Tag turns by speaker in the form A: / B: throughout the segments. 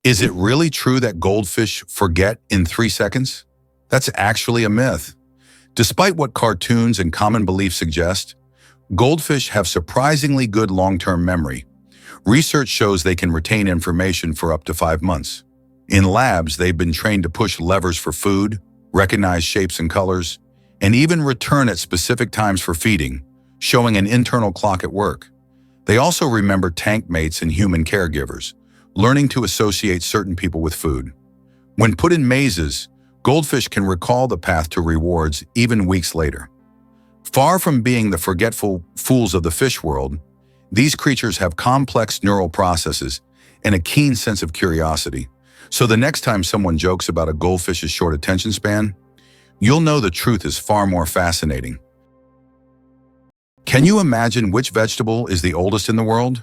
A: Is it really true that goldfish forget in 3 seconds? That's actually a myth. Despite what cartoons and common beliefs suggest, goldfish have surprisingly good long-term memory. Research shows they can retain information for up to 5 months. In labs, they've been trained to push levers for food, recognize shapes and colors, and even return at specific times for feeding, showing an internal clock at work. They also remember tank mates and human caregivers, learning to associate certain people with food. When put in mazes, goldfish can recall the path to rewards even weeks later. Far from being the forgetful fools of the fish world, these creatures have complex neural processes and a keen sense of curiosity. So the next time someone jokes about a goldfish's short attention span, you'll know the truth is far more fascinating. Can you imagine which vegetable is the oldest in the world?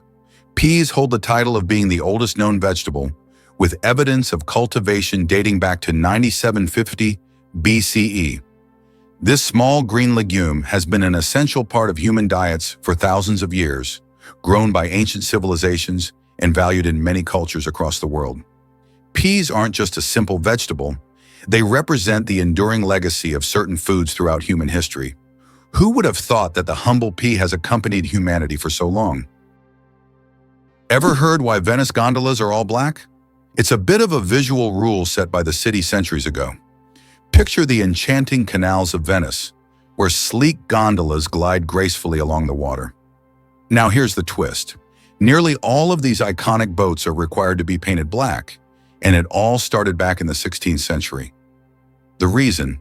A: Peas hold the title of being the oldest known vegetable, with evidence of cultivation dating back to 9750 BCE. This small green legume has been an essential part of human diets for thousands of years, grown by ancient civilizations and valued in many cultures across the world. Peas aren't just a simple vegetable, they represent the enduring legacy of certain foods throughout human history. Who would have thought that the humble pea has accompanied humanity for so long? Ever heard why Venice gondolas are all black? It's a bit of a visual rule set by the city centuries ago. Picture the enchanting canals of Venice, where sleek gondolas glide gracefully along the water. Now here's the twist. Nearly all of these iconic boats are required to be painted black, and it all started back in the 16th century. The reason?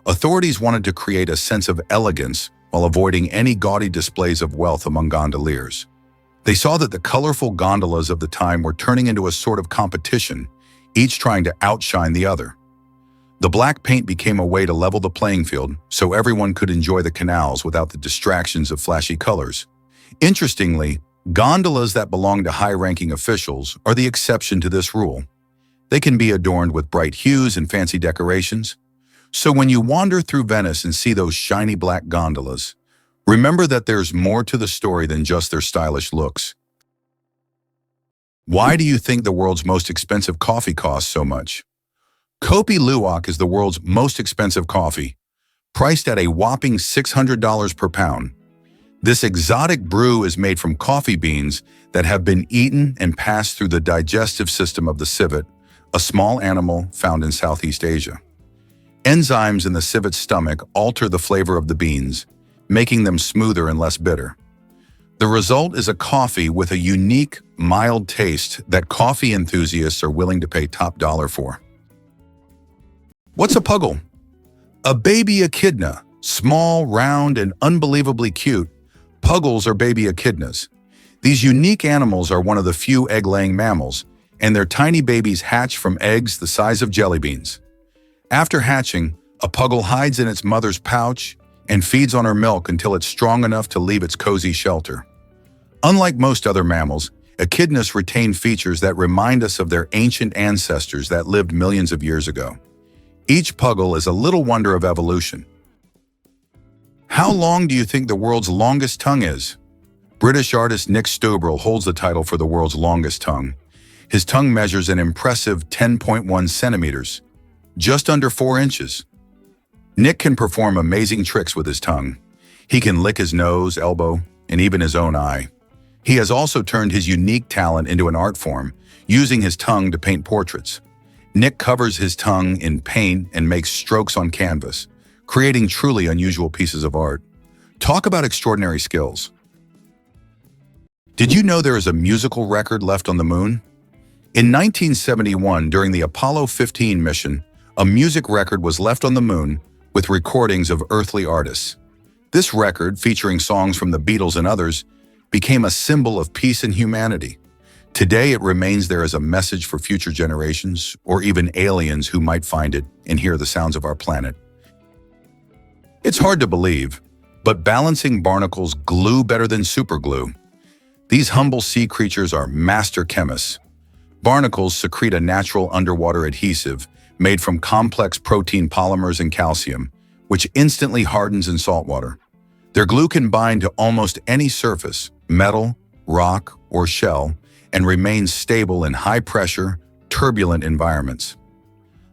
A: Authorities wanted to create a sense of elegance while avoiding any gaudy displays of wealth among gondoliers. They saw that the colorful gondolas of the time were turning into a sort of competition, each trying to outshine the other. The black paint became a way to level the playing field so everyone could enjoy the canals without the distractions of flashy colors. Interestingly, gondolas that belong to high-ranking officials are the exception to this rule. They can be adorned with bright hues and fancy decorations. So when you wander through Venice and see those shiny black gondolas, remember that there's more to the story than just their stylish looks. Why do you think the world's most expensive coffee costs so much? Kopi Luwak is the world's most expensive coffee, priced at a whopping $600 per pound. This exotic brew is made from coffee beans that have been eaten and passed through the digestive system of the civet, a small animal found in Southeast Asia. Enzymes in the civet's stomach alter the flavor of the beans, making them smoother and less bitter. The result is a coffee with a unique, mild taste that coffee enthusiasts are willing to pay top dollar for. What's a puggle? A baby echidna, small, round, and unbelievably cute. Puggles are baby echidnas. These unique animals are one of the few egg-laying mammals, and their tiny babies hatch from eggs the size of jelly beans. After hatching, a puggle hides in its mother's pouch and feeds on her milk until it's strong enough to leave its cozy shelter. Unlike most other mammals, echidnas retain features that remind us of their ancient ancestors that lived millions of years ago. Each puggle is a little wonder of evolution. How long do you think the world's longest tongue is? British artist Nick Stubrel holds the title for the world's longest tongue. His tongue measures an impressive 10.1 centimeters, just under 4 inches. Nick can perform amazing tricks with his tongue. He can lick his nose, elbow, and even his own eye. He has also turned his unique talent into an art form, using his tongue to paint portraits. Nick covers his tongue in paint and makes strokes on canvas, creating truly unusual pieces of art. Talk about extraordinary skills. Did you know there is a musical record left on the moon? In 1971, during the Apollo 15 mission, a music record was left on the moon with recordings of earthly artists. This record, featuring songs from the Beatles and others, became a symbol of peace and humanity. Today, it remains there as a message for future generations, or even aliens who might find it and hear the sounds of our planet. It's hard to believe, but balancing barnacles glue better than superglue. These humble sea creatures are master chemists. Barnacles secrete a natural underwater adhesive made from complex protein polymers and calcium, which instantly hardens in salt water. Their glue can bind to almost any surface, metal, rock, or shell, and remains stable in high pressure, turbulent environments.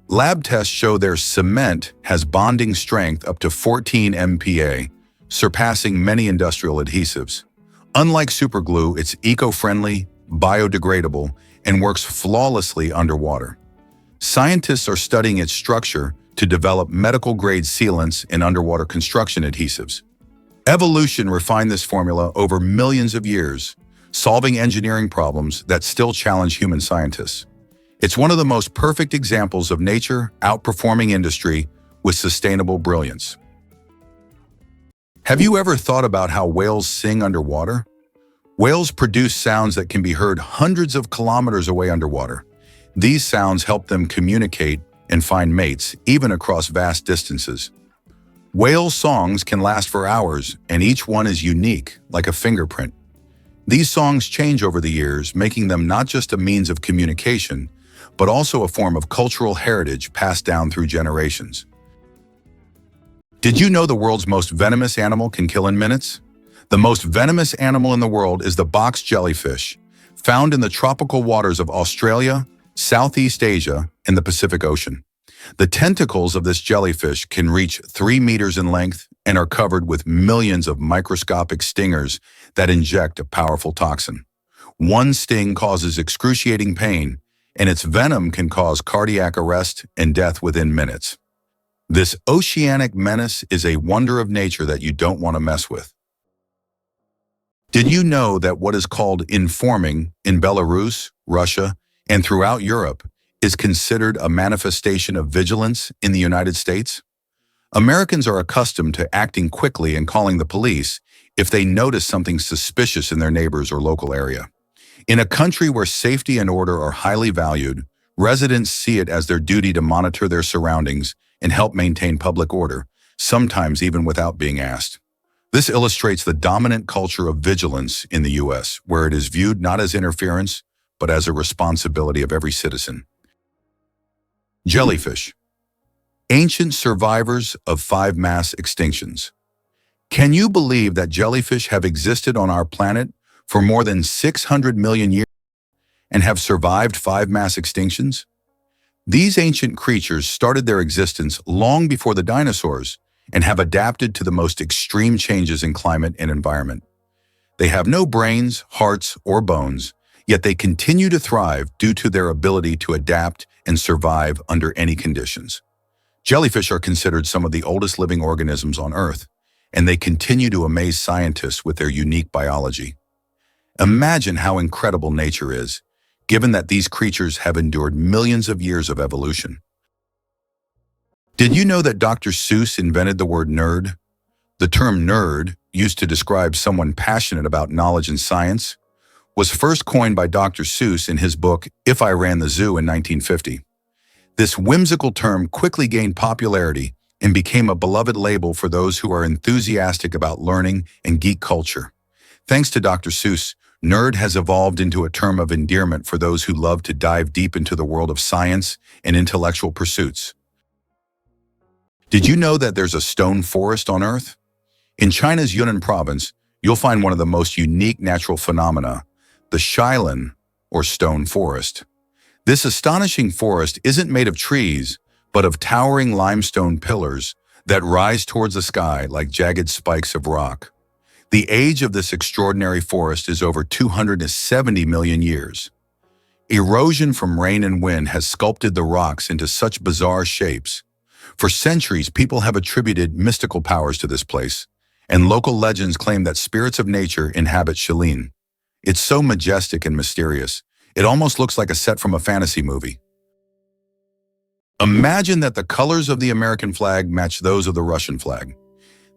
A: Lab tests show their cement has bonding strength up to 14 MPa, surpassing many industrial adhesives. Unlike superglue, it's eco-friendly, biodegradable, and works flawlessly underwater. Scientists are studying its structure to develop medical-grade sealants and underwater construction adhesives. Evolution refined this formula over millions of years, solving engineering problems that still challenge human scientists. It's one of the most perfect examples of nature outperforming industry with sustainable brilliance. Have you ever thought about how whales sing underwater? Whales produce sounds that can be heard hundreds of kilometers away underwater. These sounds help them communicate and find mates, even across vast distances. Whale songs can last for hours, and each one is unique, like a fingerprint. These songs change over the years, making them not just a means of communication, but also a form of cultural heritage passed down through generations. Did you know the world's most venomous animal can kill in minutes? The most venomous animal in the world is the box jellyfish, found in the tropical waters of Australia, Southeast Asia, and the Pacific Ocean. The tentacles of this jellyfish can reach 3 meters in length and are covered with millions of microscopic stingers that inject a powerful toxin. One sting causes excruciating pain, and its venom can cause cardiac arrest and death within minutes. This oceanic menace is a wonder of nature that you don't want to mess with. Did you know that what is called informing in Belarus, Russia, and throughout Europe is considered a manifestation of vigilance in the United States? Americans are accustomed to acting quickly and calling the police if they notice something suspicious in their neighbors or local area. In a country where safety and order are highly valued, residents see it as their duty to monitor their surroundings and help maintain public order, sometimes even without being asked. This illustrates the dominant culture of vigilance in the U.S., where it is viewed not as interference, but as a responsibility of every citizen. Jellyfish. Ancient survivors of 5 mass extinctions. Can you believe that jellyfish have existed on our planet for more than 600 million years and have survived 5 mass extinctions? These ancient creatures started their existence long before the dinosaurs and have adapted to the most extreme changes in climate and environment. They have no brains, hearts, or bones, yet they continue to thrive due to their ability to adapt and survive under any conditions. Jellyfish are considered some of the oldest living organisms on Earth, and they continue to amaze scientists with their unique biology. Imagine how incredible nature is, given that these creatures have endured millions of years of evolution. Did you know that Dr. Seuss invented the word nerd? The term nerd, used to describe someone passionate about knowledge and science, was first coined by Dr. Seuss in his book, If I Ran the Zoo in 1950. This whimsical term quickly gained popularity and became a beloved label for those who are enthusiastic about learning and geek culture. Thanks to Dr. Seuss, nerd has evolved into a term of endearment for those who love to dive deep into the world of science and intellectual pursuits. Did you know that there's a stone forest on Earth? In China's Yunnan province, you'll find one of the most unique natural phenomena, the Shailan, or stone forest. This astonishing forest isn't made of trees, but of towering limestone pillars that rise towards the sky like jagged spikes of rock. The age of this extraordinary forest is over 270 million years. Erosion from rain and wind has sculpted the rocks into such bizarre shapes. For centuries, people have attributed mystical powers to this place, and local legends claim that spirits of nature inhabit Shailan. It's so majestic and mysterious, it almost looks like a set from a fantasy movie. Imagine that the colors of the American flag match those of the Russian flag.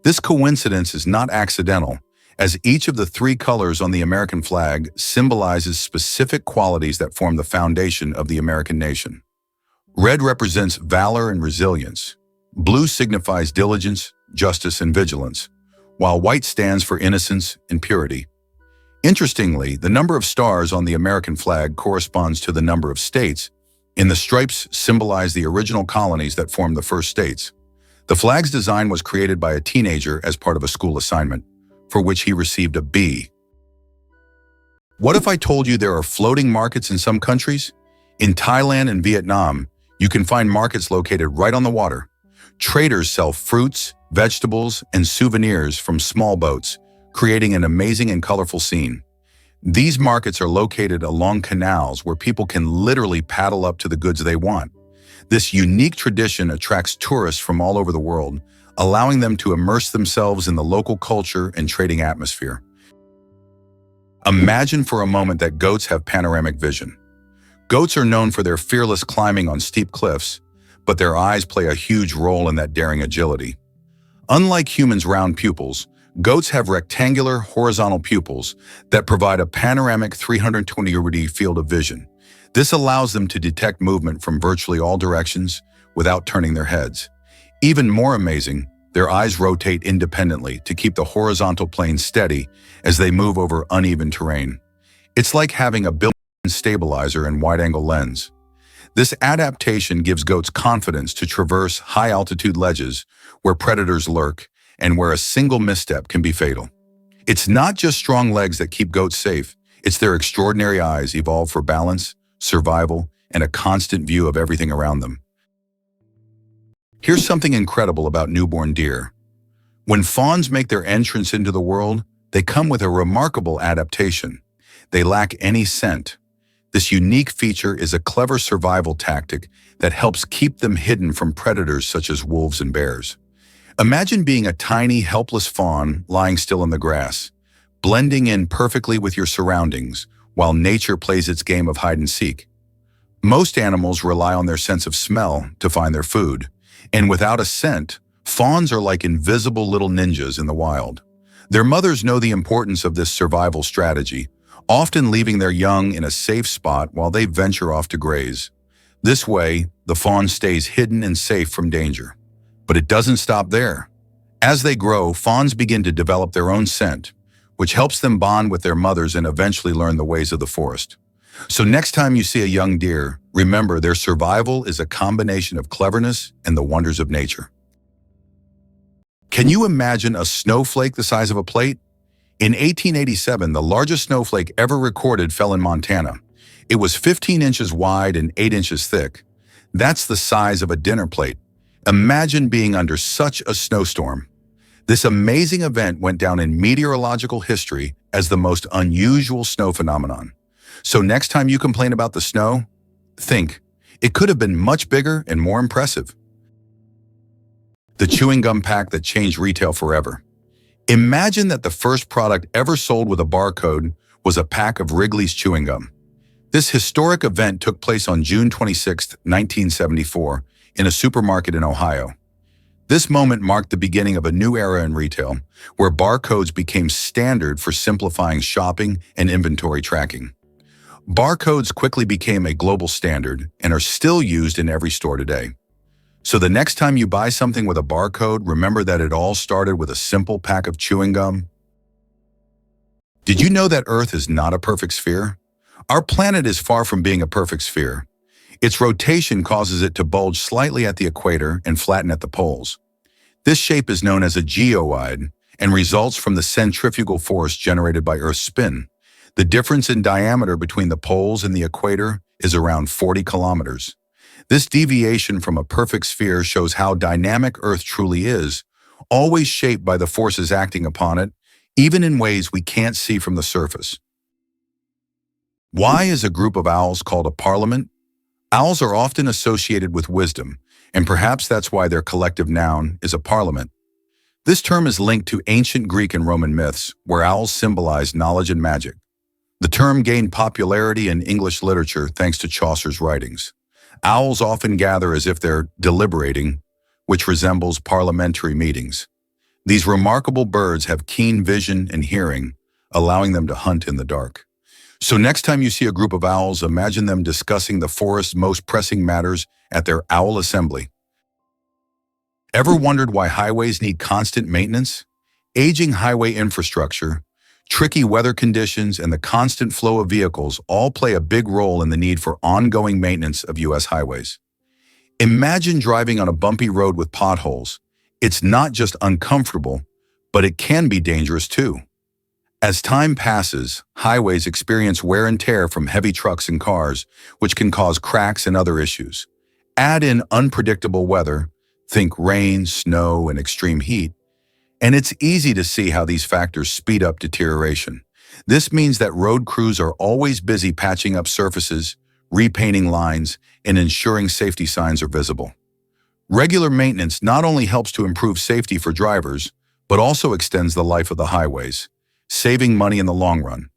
A: This coincidence is not accidental, as each of the 3 colors on the American flag symbolizes specific qualities that form the foundation of the American nation. Red represents valor and resilience. Blue signifies diligence, justice, and vigilance, while white stands for innocence and purity. Interestingly, the number of stars on the American flag corresponds to the number of states, and the stripes symbolize the original colonies that formed the first states. The flag's design was created by a teenager as part of a school assignment, for which he received a B. What if I told you there are floating markets in some countries? In Thailand and Vietnam, you can find markets located right on the water. Traders sell fruits, vegetables, and souvenirs from small boats, creating an amazing and colorful scene. These markets are located along canals where people can literally paddle up to the goods they want. This unique tradition attracts tourists from all over the world, allowing them to immerse themselves in the local culture and trading atmosphere. Imagine for a moment that goats have panoramic vision. Goats are known for their fearless climbing on steep cliffs, but their eyes play a huge role in that daring agility. Unlike humans' round pupils, goats have rectangular, horizontal pupils that provide a panoramic 320-degree field of vision. This allows them to detect movement from virtually all directions without turning their heads. Even more amazing, their eyes rotate independently to keep the horizontal plane steady as they move over uneven terrain. It's like having a built-in stabilizer and wide-angle lens. This adaptation gives goats confidence to traverse high-altitude ledges where predators lurk and where a single misstep can be fatal. It's not just strong legs that keep goats safe, it's their extraordinary eyes evolved for balance, survival, and a constant view of everything around them. Here's something incredible about newborn deer. When fawns make their entrance into the world, they come with a remarkable adaptation. They lack any scent. This unique feature is a clever survival tactic that helps keep them hidden from predators such as wolves and bears. Imagine being a tiny, helpless fawn lying still in the grass, blending in perfectly with your surroundings while nature plays its game of hide and seek. Most animals rely on their sense of smell to find their food, and without a scent, fawns are like invisible little ninjas in the wild. Their mothers know the importance of this survival strategy, often leaving their young in a safe spot while they venture off to graze. This way, the fawn stays hidden and safe from danger. But it doesn't stop there. As they grow, fawns begin to develop their own scent, which helps them bond with their mothers and eventually learn the ways of the forest. So next time you see a young deer, remember their survival is a combination of cleverness and the wonders of nature. Can you imagine a snowflake the size of a plate? In 1887, the largest snowflake ever recorded fell in Montana. It was 15 inches wide and 8 inches thick. That's the size of a dinner plate. Imagine being under such a snowstorm. This amazing event went down in meteorological history as the most unusual snow phenomenon. So next time you complain about the snow, think, it could have been much bigger and more impressive. The chewing gum pack that changed retail forever. Imagine that the first product ever sold with a barcode was a pack of Wrigley's chewing gum. This historic event took place on June 26, 1974, in a supermarket in Ohio. This moment marked the beginning of a new era in retail, where barcodes became standard for simplifying shopping and inventory tracking. Barcodes quickly became a global standard and are still used in every store today. So the next time you buy something with a barcode, remember that it all started with a simple pack of chewing gum. Did you know that Earth is not a perfect sphere? Our planet is far from being a perfect sphere. Its rotation causes it to bulge slightly at the equator and flatten at the poles. This shape is known as a geoid and results from the centrifugal force generated by Earth's spin. The difference in diameter between the poles and the equator is around 40 kilometers. This deviation from a perfect sphere shows how dynamic Earth truly is, always shaped by the forces acting upon it, even in ways we can't see from the surface. Why is a group of owls called a parliament? Owls are often associated with wisdom, and perhaps that's why their collective noun is a parliament. This term is linked to ancient Greek and Roman myths, where owls symbolize knowledge and magic. The term gained popularity in English literature thanks to Chaucer's writings. Owls often gather as if they're deliberating, which resembles parliamentary meetings. These remarkable birds have keen vision and hearing, allowing them to hunt in the dark. So next time you see a group of owls, imagine them discussing the forest's most pressing matters at their owl assembly. Ever wondered why highways need constant maintenance? Aging highway infrastructure, tricky weather conditions, and the constant flow of vehicles all play a big role in the need for ongoing maintenance of U.S. highways. Imagine driving on a bumpy road with potholes. It's not just uncomfortable, but it can be dangerous too. As time passes, highways experience wear and tear from heavy trucks and cars, which can cause cracks and other issues. Add in unpredictable weather, think rain, snow, and extreme heat, and it's easy to see how these factors speed up deterioration. This means that road crews are always busy patching up surfaces, repainting lines, and ensuring safety signs are visible. Regular maintenance not only helps to improve safety for drivers, but also extends the life of the highways, saving money in the long run.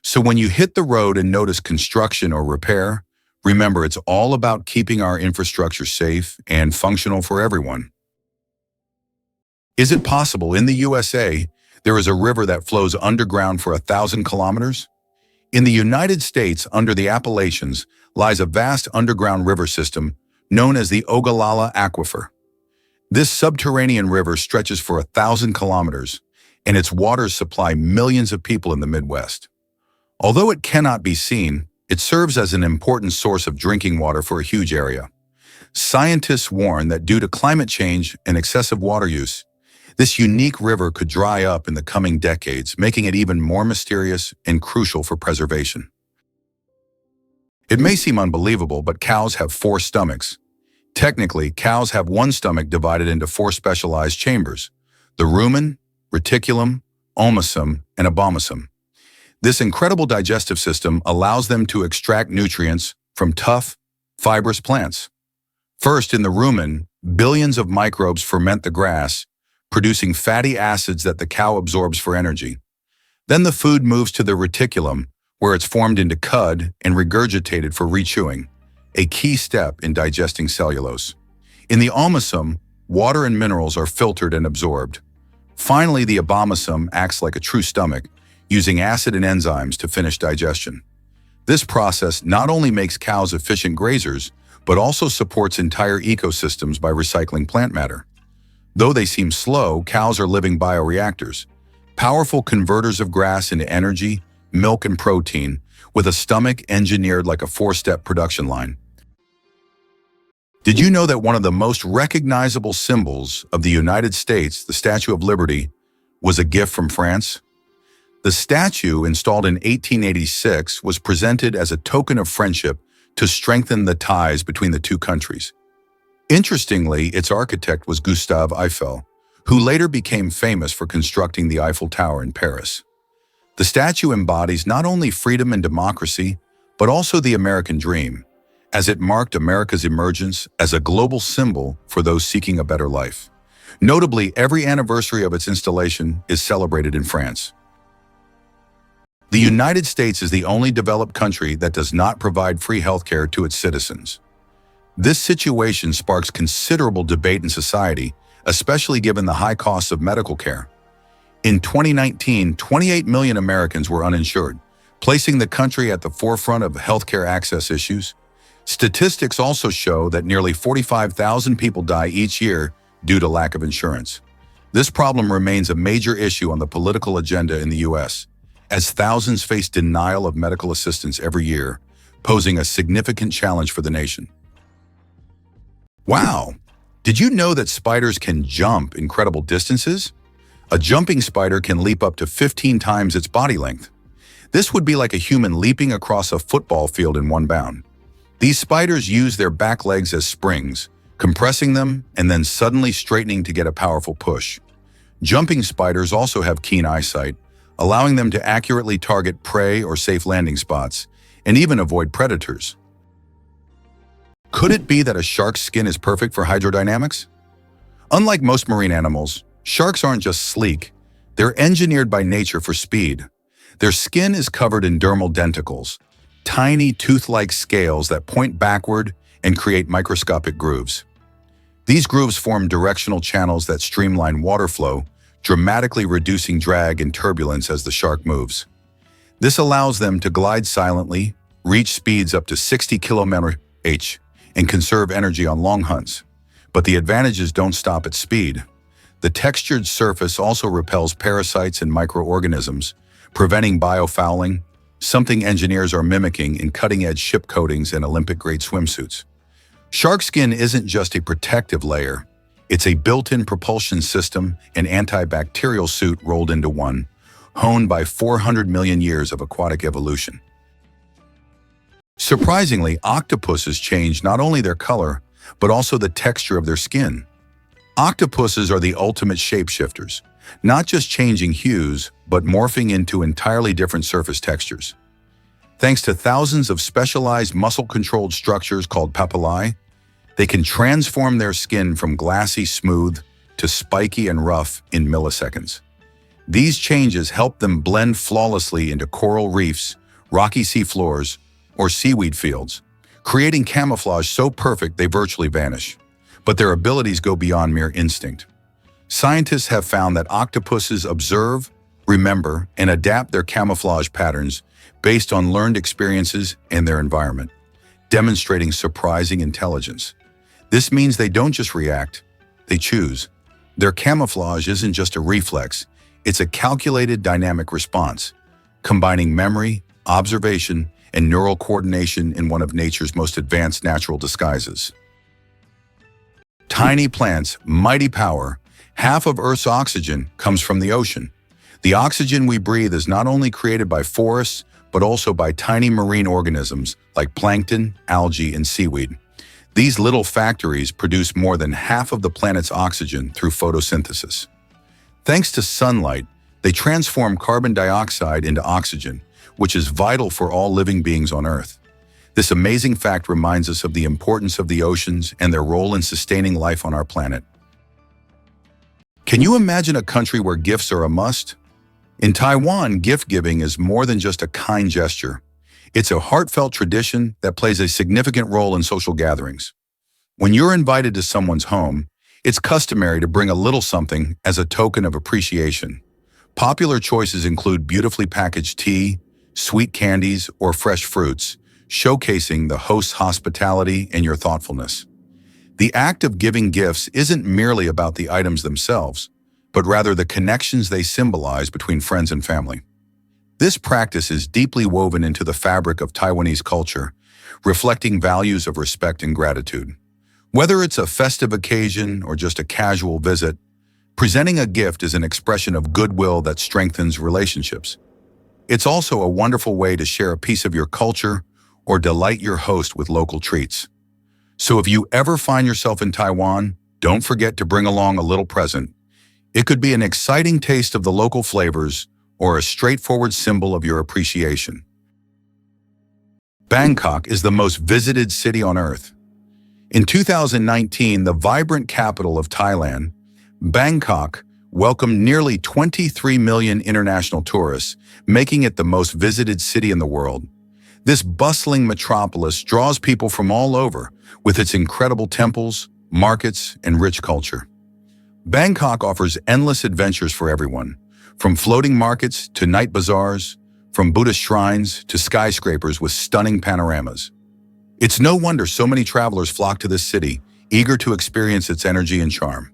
A: So when you hit the road and notice construction or repair, remember it's all about keeping our infrastructure safe and functional for everyone. Is it possible in the USA there is a river that flows underground for 1,000 kilometers? In the United States, under the Appalachians, lies a vast underground river system known as the Ogallala Aquifer. This subterranean river stretches for 1,000 kilometers, and its waters supply millions of people in the Midwest. Although it cannot be seen, it serves as an important source of drinking water for a huge area. Scientists warn that due to climate change and excessive water use, this unique river could dry up in the coming decades, making it even more mysterious and crucial for preservation. It may seem unbelievable, but cows have 4 stomachs. Technically, cows have one stomach divided into 4 specialized chambers: the rumen, reticulum, omasum, and abomasum. This incredible digestive system allows them to extract nutrients from tough, fibrous plants. First, in the rumen, billions of microbes ferment the grass, producing fatty acids that the cow absorbs for energy. Then the food moves to the reticulum, where it's formed into cud and regurgitated for rechewing, a key step in digesting cellulose. In the omasum, water and minerals are filtered and absorbed. Finally, the abomasum acts like a true stomach, using acid and enzymes to finish digestion. This process not only makes cows efficient grazers, but also supports entire ecosystems by recycling plant matter. Though they seem slow, cows are living bioreactors, powerful converters of grass into energy, milk, and protein, with a stomach engineered like a 4-step production line. Did you know that one of the most recognizable symbols of the United States, the Statue of Liberty, was a gift from France? The statue, installed in 1886, was presented as a token of friendship to strengthen the ties between the two countries. Interestingly, its architect was Gustave Eiffel, who later became famous for constructing the Eiffel Tower in Paris. The statue embodies not only freedom and democracy, but also the American dream, as it marked America's emergence as a global symbol for those seeking a better life. Notably, every anniversary of its installation is celebrated in France. The United States is the only developed country that does not provide free healthcare to its citizens. This situation sparks considerable debate in society, especially given the high costs of medical care. In 2019, 28 million Americans were uninsured, placing the country at the forefront of healthcare access issues. Statistics also show that nearly 45,000 people die each year due to lack of insurance. This problem remains a major issue on the political agenda in the U.S., as thousands face denial of medical assistance every year, posing a significant challenge for the nation. Wow! Did you know that spiders can jump incredible distances? A jumping spider can leap up to 15 times its body length. This would be like a human leaping across a football field in one bound. These spiders use their back legs as springs, compressing them and then suddenly straightening to get a powerful push. Jumping spiders also have keen eyesight, allowing them to accurately target prey or safe landing spots, and even avoid predators. Could it be that a shark's skin is perfect for hydrodynamics? Unlike most marine animals, sharks aren't just sleek, they're engineered by nature for speed. Their skin is covered in dermal denticles, tiny tooth-like scales that point backward and create microscopic grooves. These grooves form directional channels that streamline water flow, dramatically reducing drag and turbulence as the shark moves. This allows them to glide silently, reach speeds up to 60 km/h, and conserve energy on long hunts. But the advantages don't stop at speed. The textured surface also repels parasites and microorganisms, preventing biofouling, something engineers are mimicking in cutting-edge ship coatings and Olympic-grade swimsuits. Shark skin isn't just a protective layer, it's a built-in propulsion system and antibacterial suit rolled into one, honed by 400 million years of aquatic evolution. Surprisingly, octopuses change not only their color, but also the texture of their skin. Octopuses are the ultimate shapeshifters, not just changing hues, but morphing into entirely different surface textures. Thanks to thousands of specialized muscle-controlled structures called papillae, they can transform their skin from glassy smooth to spiky and rough in milliseconds. These changes help them blend flawlessly into coral reefs, rocky seafloors, or seaweed fields, creating camouflage so perfect they virtually vanish. But their abilities go beyond mere instinct. Scientists have found that octopuses observe, remember, and adapt their camouflage patterns based on learned experiences and their environment, demonstrating surprising intelligence. This means they don't just react, they choose. Their camouflage isn't just a reflex, it's a calculated dynamic response, combining memory, observation, and neural coordination in one of nature's most advanced natural disguises. Tiny plants, mighty power. Half of Earth's oxygen comes from the ocean. The oxygen we breathe is not only created by forests, but also by tiny marine organisms like plankton, algae, and seaweed. These little factories produce more than half of the planet's oxygen through photosynthesis. Thanks to sunlight, they transform carbon dioxide into oxygen, which is vital for all living beings on Earth. This amazing fact reminds us of the importance of the oceans and their role in sustaining life on our planet. Can you imagine a country where gifts are a must? In Taiwan, gift-giving is more than just a kind gesture. It's a heartfelt tradition that plays a significant role in social gatherings. When you're invited to someone's home, it's customary to bring a little something as a token of appreciation. Popular choices include beautifully packaged tea, sweet candies, or fresh fruits, showcasing the host's hospitality and your thoughtfulness. The act of giving gifts isn't merely about the items themselves, but rather the connections they symbolize between friends and family. This practice is deeply woven into the fabric of Taiwanese culture, reflecting values of respect and gratitude. Whether it's a festive occasion or just a casual visit, presenting a gift is an expression of goodwill that strengthens relationships. It's also a wonderful way to share a piece of your culture or delight your host with local treats. So if you ever find yourself in Taiwan, don't forget to bring along a little present. It could be an exciting taste of the local flavors or a straightforward symbol of your appreciation. Bangkok is the most visited city on Earth. In 2019, the vibrant capital of Thailand, Bangkok welcomed nearly 23 million international tourists, making it the most visited city in the world. This bustling metropolis draws people from all over with its incredible temples, markets, and rich culture. Bangkok offers endless adventures for everyone, from floating markets to night bazaars, from Buddhist shrines to skyscrapers with stunning panoramas. It's no wonder so many travelers flock to this city, eager to experience its energy and charm.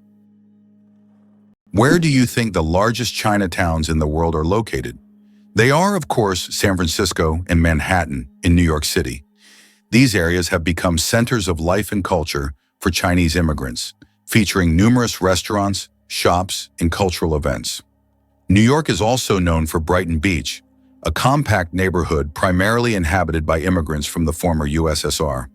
A: Where do you think the largest Chinatowns in the world are located? They are, of course, San Francisco and Manhattan in New York City. These areas have become centers of life and culture for Chinese immigrants, featuring numerous restaurants, shops, and cultural events. New York is also known for Brighton Beach, a compact neighborhood primarily inhabited by immigrants from the former USSR.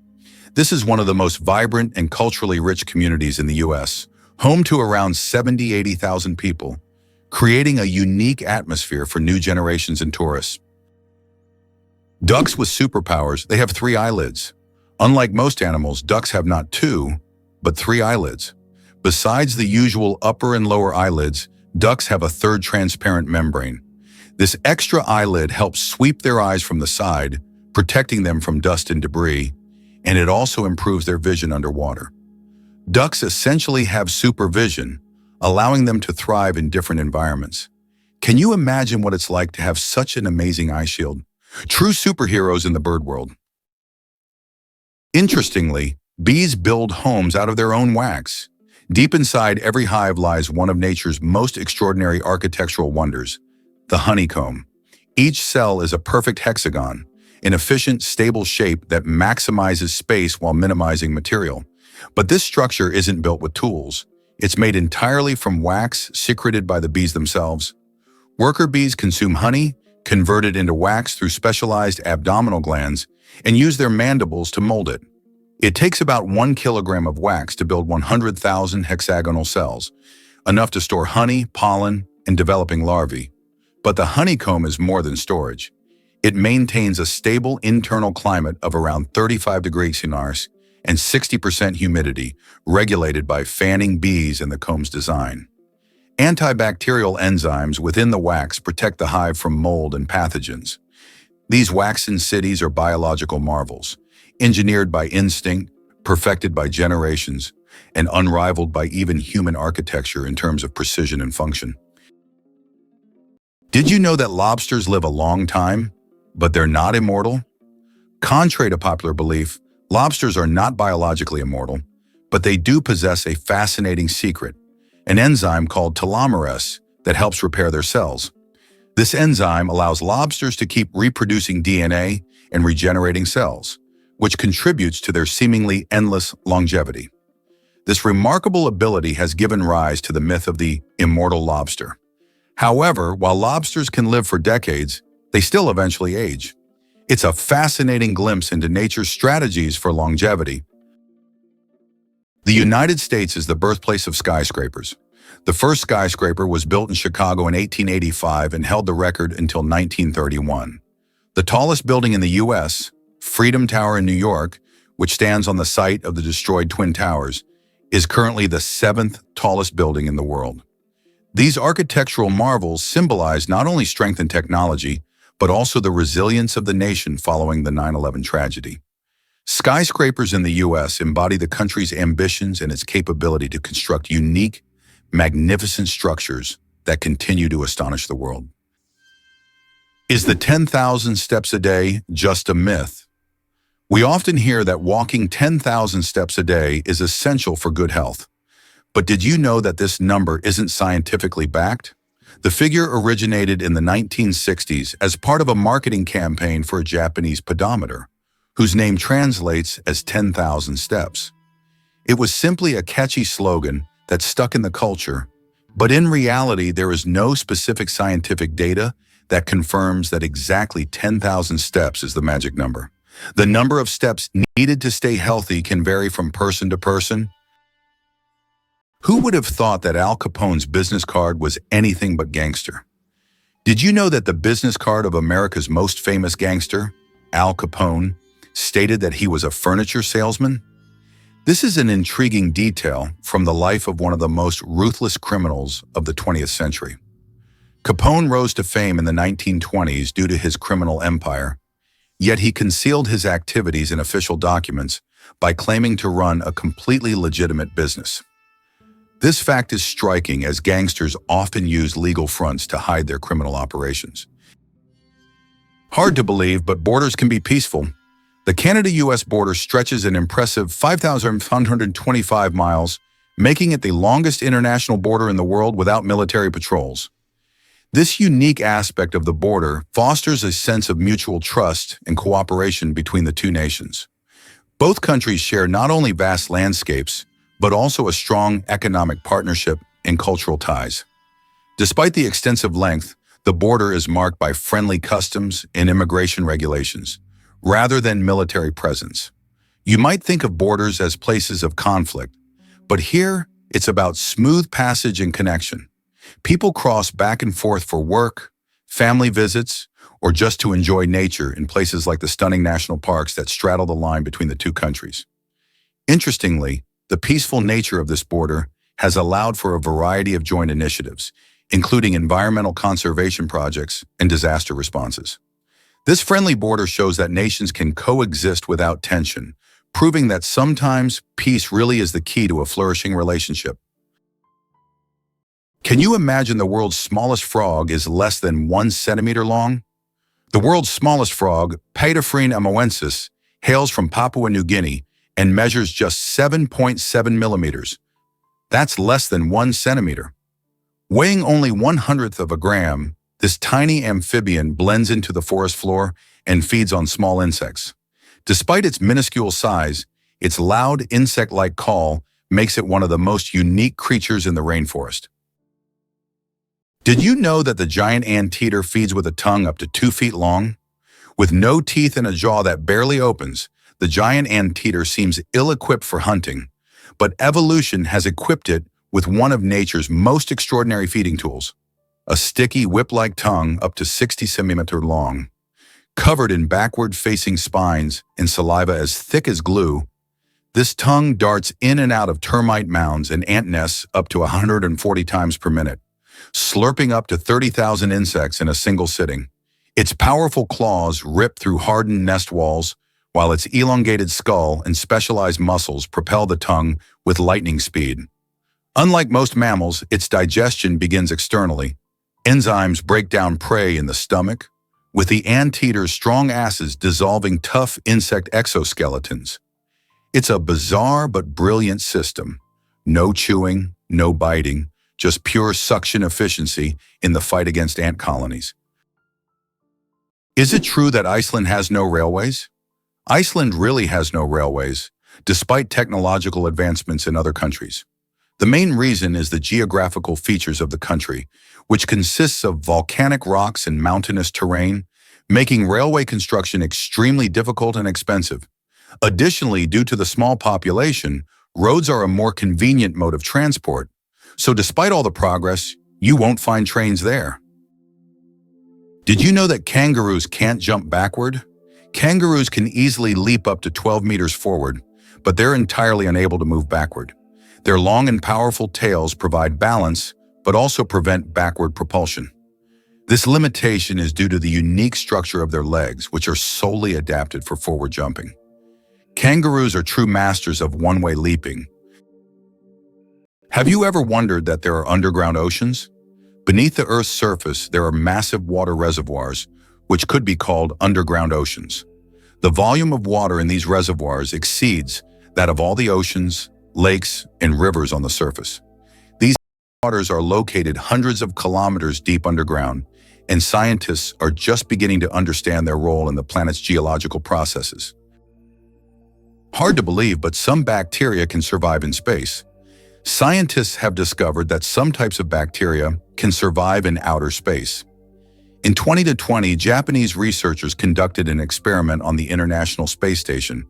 A: This is one of the most vibrant and culturally rich communities in the U.S., home to around 80,000 people, creating a unique atmosphere for new generations and tourists. Ducks with superpowers, they have 3 eyelids. Unlike most animals, ducks have not 2, but 3 eyelids. Besides the usual upper and lower eyelids, ducks have a third transparent membrane. This extra eyelid helps sweep their eyes from the side, protecting them from dust and debris, and it also improves their vision underwater. Ducks essentially have supervision, allowing them to thrive in different environments. Can you imagine what it's like to have such an amazing eye shield? True superheroes in the bird world. Interestingly, bees build homes out of their own wax. Deep inside every hive lies one of nature's most extraordinary architectural wonders, the honeycomb. Each cell is a perfect hexagon, an efficient, stable shape that maximizes space while minimizing material. But this structure isn't built with tools. It's made entirely from wax secreted by the bees themselves. Worker bees consume honey, convert it into wax through specialized abdominal glands, and use their mandibles to mold it. It takes about 1 kilogram of wax to build 100,000 hexagonal cells, enough to store honey, pollen, and developing larvae. But the honeycomb is more than storage. It maintains a stable internal climate of around 35 degrees Celsius and 60% humidity, regulated by fanning bees and the comb's design. Antibacterial enzymes within the wax protect the hive from mold and pathogens. These waxen cities are biological marvels, engineered by instinct, perfected by generations, and unrivaled by even human architecture in terms of precision and function. Did you know that lobsters live a long time, but they're not immortal? Contrary to popular belief, lobsters are not biologically immortal, but they do possess a fascinating secret, an enzyme called telomerase that helps repair their cells. This enzyme allows lobsters to keep reproducing DNA and regenerating cells, which contributes to their seemingly endless longevity. This remarkable ability has given rise to the myth of the immortal lobster. However, while lobsters can live for decades, they still eventually age. It's a fascinating glimpse into nature's strategies for longevity. The United States is the birthplace of skyscrapers. The first skyscraper was built in Chicago in 1885 and held the record until 1931. The tallest building in the U.S., Freedom Tower in New York, which stands on the site of the destroyed Twin Towers, is currently the 7th tallest building in the world. These architectural marvels symbolize not only strength and technology, but also the resilience of the nation following the 9/11 tragedy. Skyscrapers in the U.S. embody the country's ambitions and its capability to construct unique, magnificent structures that continue to astonish the world. Is the 10,000 steps a day just a myth? We often hear that walking 10,000 steps a day is essential for good health. But did you know that this number isn't scientifically backed? The figure originated in the 1960s as part of a marketing campaign for a Japanese pedometer, whose name translates as 10,000 steps. It was simply a catchy slogan that stuck in the culture, but in reality there is no specific scientific data that confirms that exactly 10,000 steps is the magic number. The number of steps needed to stay healthy can vary from person to person. Who would have thought that Al Capone's business card was anything but gangster? Did you know that the business card of America's most famous gangster, Al Capone, stated that he was a furniture salesman? This is an intriguing detail from the life of one of the most ruthless criminals of the 20th century. Capone rose to fame in the 1920s due to his criminal empire, yet he concealed his activities in official documents by claiming to run a completely legitimate business. This fact is striking as gangsters often use legal fronts to hide their criminal operations. Hard to believe, but borders can be peaceful. The Canada-US border stretches an impressive 5,525 miles, making it the longest international border in the world without military patrols. This unique aspect of the border fosters a sense of mutual trust and cooperation between the two nations. Both countries share not only vast landscapes, but also a strong economic partnership and cultural ties. Despite the extensive length, the border is marked by friendly customs and immigration regulations, rather than military presence. You might think of borders as places of conflict, but here it's about smooth passage and connection. People cross back and forth for work, family visits, or just to enjoy nature in places like the stunning national parks that straddle the line between the two countries. Interestingly, the peaceful nature of this border has allowed for a variety of joint initiatives, including environmental conservation projects and disaster responses. This friendly border shows that nations can coexist without tension, proving that sometimes peace really is the key to a flourishing relationship. Can you imagine the world's smallest frog is less than 1 centimeter long? The world's smallest frog, Paedophryne amoensis, hails from Papua New Guinea and measures just 7.7 millimeters. That's less than 1 centimeter. Weighing only 1/100th of a gram, this tiny amphibian blends into the forest floor and feeds on small insects. Despite its minuscule size, its loud insect-like call makes it one of the most unique creatures in the rainforest. Did you know that the giant anteater feeds with a tongue up to 2 feet long? With no teeth and a jaw that barely opens, the giant anteater seems ill-equipped for hunting, but evolution has equipped it with one of nature's most extraordinary feeding tools, a sticky whip-like tongue up to 60 centimeters long. Covered in backward-facing spines and saliva as thick as glue, this tongue darts in and out of termite mounds and ant nests up to 140 times per minute, slurping up to 30,000 insects in a single sitting. Its powerful claws rip through hardened nest walls, while its elongated skull and specialized muscles propel the tongue with lightning speed. Unlike most mammals, its digestion begins externally. Enzymes break down prey in the stomach, with the anteater's strong acids dissolving tough insect exoskeletons. It's a bizarre but brilliant system. No chewing, no biting, just pure suction efficiency in the fight against ant colonies. Is it true that Iceland has no railways? Iceland really has no railways, despite technological advancements in other countries. The main reason is the geographical features of the country, which consists of volcanic rocks and mountainous terrain, making railway construction extremely difficult and expensive. Additionally, due to the small population, roads are a more convenient mode of transport, so despite all the progress, you won't find trains there. Did you know that kangaroos can't jump backward? Kangaroos can easily leap up to 12 meters forward, but they're entirely unable to move backward. Their long and powerful tails provide balance, but also prevent backward propulsion. This limitation is due to the unique structure of their legs, which are solely adapted for forward jumping. Kangaroos are true masters of one-way leaping. Have you ever wondered that there are underground oceans? Beneath the Earth's surface, there are massive water reservoirs, which could be called underground oceans. The volume of water in these reservoirs exceeds that of all the oceans, lakes, and rivers on the surface. These waters are located hundreds of kilometers deep underground, and scientists are just beginning to understand their role in the planet's geological processes. Hard to believe, but some bacteria can survive in space. Scientists have discovered that some types of bacteria can survive in outer space. In 2020, Japanese researchers conducted an experiment on the International Space Station,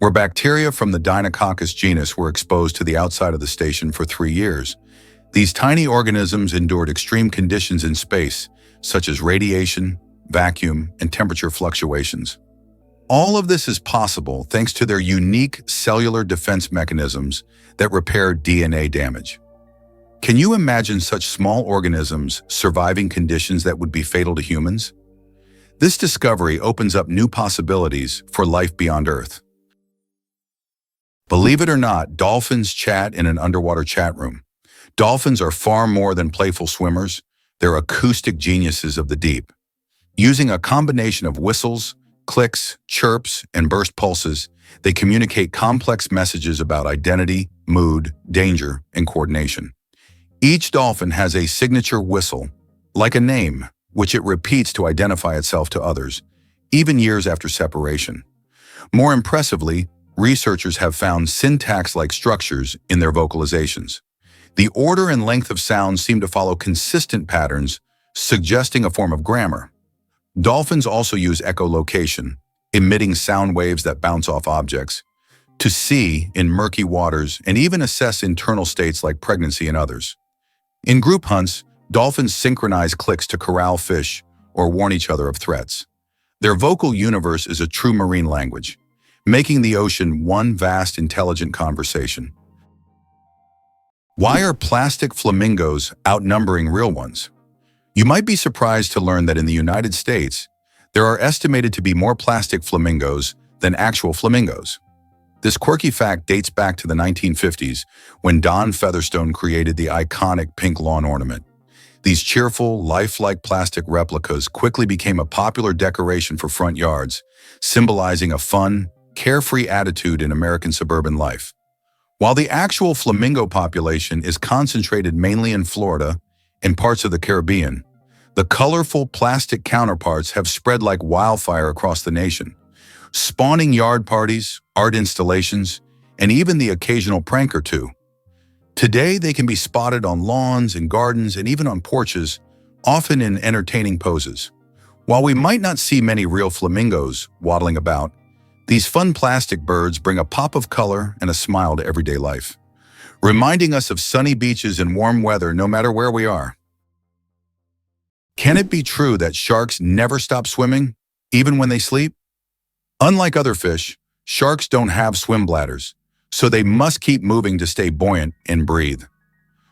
A: where bacteria from the Deinococcus genus were exposed to the outside of the station for 3 years. These tiny organisms endured extreme conditions in space, such as radiation, vacuum, and temperature fluctuations. All of this is possible thanks to their unique cellular defense mechanisms that repair DNA damage. Can you imagine such small organisms surviving conditions that would be fatal to humans? This discovery opens up new possibilities for life beyond Earth. Believe it or not, dolphins chat in an underwater chat room. Dolphins are far more than playful swimmers. They're acoustic geniuses of the deep. Using a combination of whistles, clicks, chirps, and burst pulses, they communicate complex messages about identity, mood, danger, and coordination. Each dolphin has a signature whistle, like a name, which it repeats to identify itself to others, even years after separation. More impressively, researchers have found syntax-like structures in their vocalizations. The order and length of sounds seem to follow consistent patterns, suggesting a form of grammar. Dolphins also use echolocation, emitting sound waves that bounce off objects, to see in murky waters and even assess internal states like pregnancy and others. In group hunts, dolphins synchronize clicks to corral fish or warn each other of threats. Their vocal universe is a true marine language, making the ocean one vast intelligent conversation. Why are plastic flamingos outnumbering real ones? You might be surprised to learn that in the United States, there are estimated to be more plastic flamingos than actual flamingos. This quirky fact dates back to the 1950s, when Don Featherstone created the iconic pink lawn ornament. These cheerful, lifelike plastic replicas quickly became a popular decoration for front yards, symbolizing a fun, carefree attitude in American suburban life. While the actual flamingo population is concentrated mainly in Florida and parts of the Caribbean, the colorful plastic counterparts have spread like wildfire across the nation, spawning yard parties, art installations, and even the occasional prank or two. Today, they can be spotted on lawns and gardens and even on porches, often in entertaining poses. While we might not see many real flamingos waddling about, these fun plastic birds bring a pop of color and a smile to everyday life, reminding us of sunny beaches and warm weather no matter where we are. Can it be true that sharks never stop swimming, even when they sleep? Unlike other fish, sharks don't have swim bladders, so they must keep moving to stay buoyant and breathe.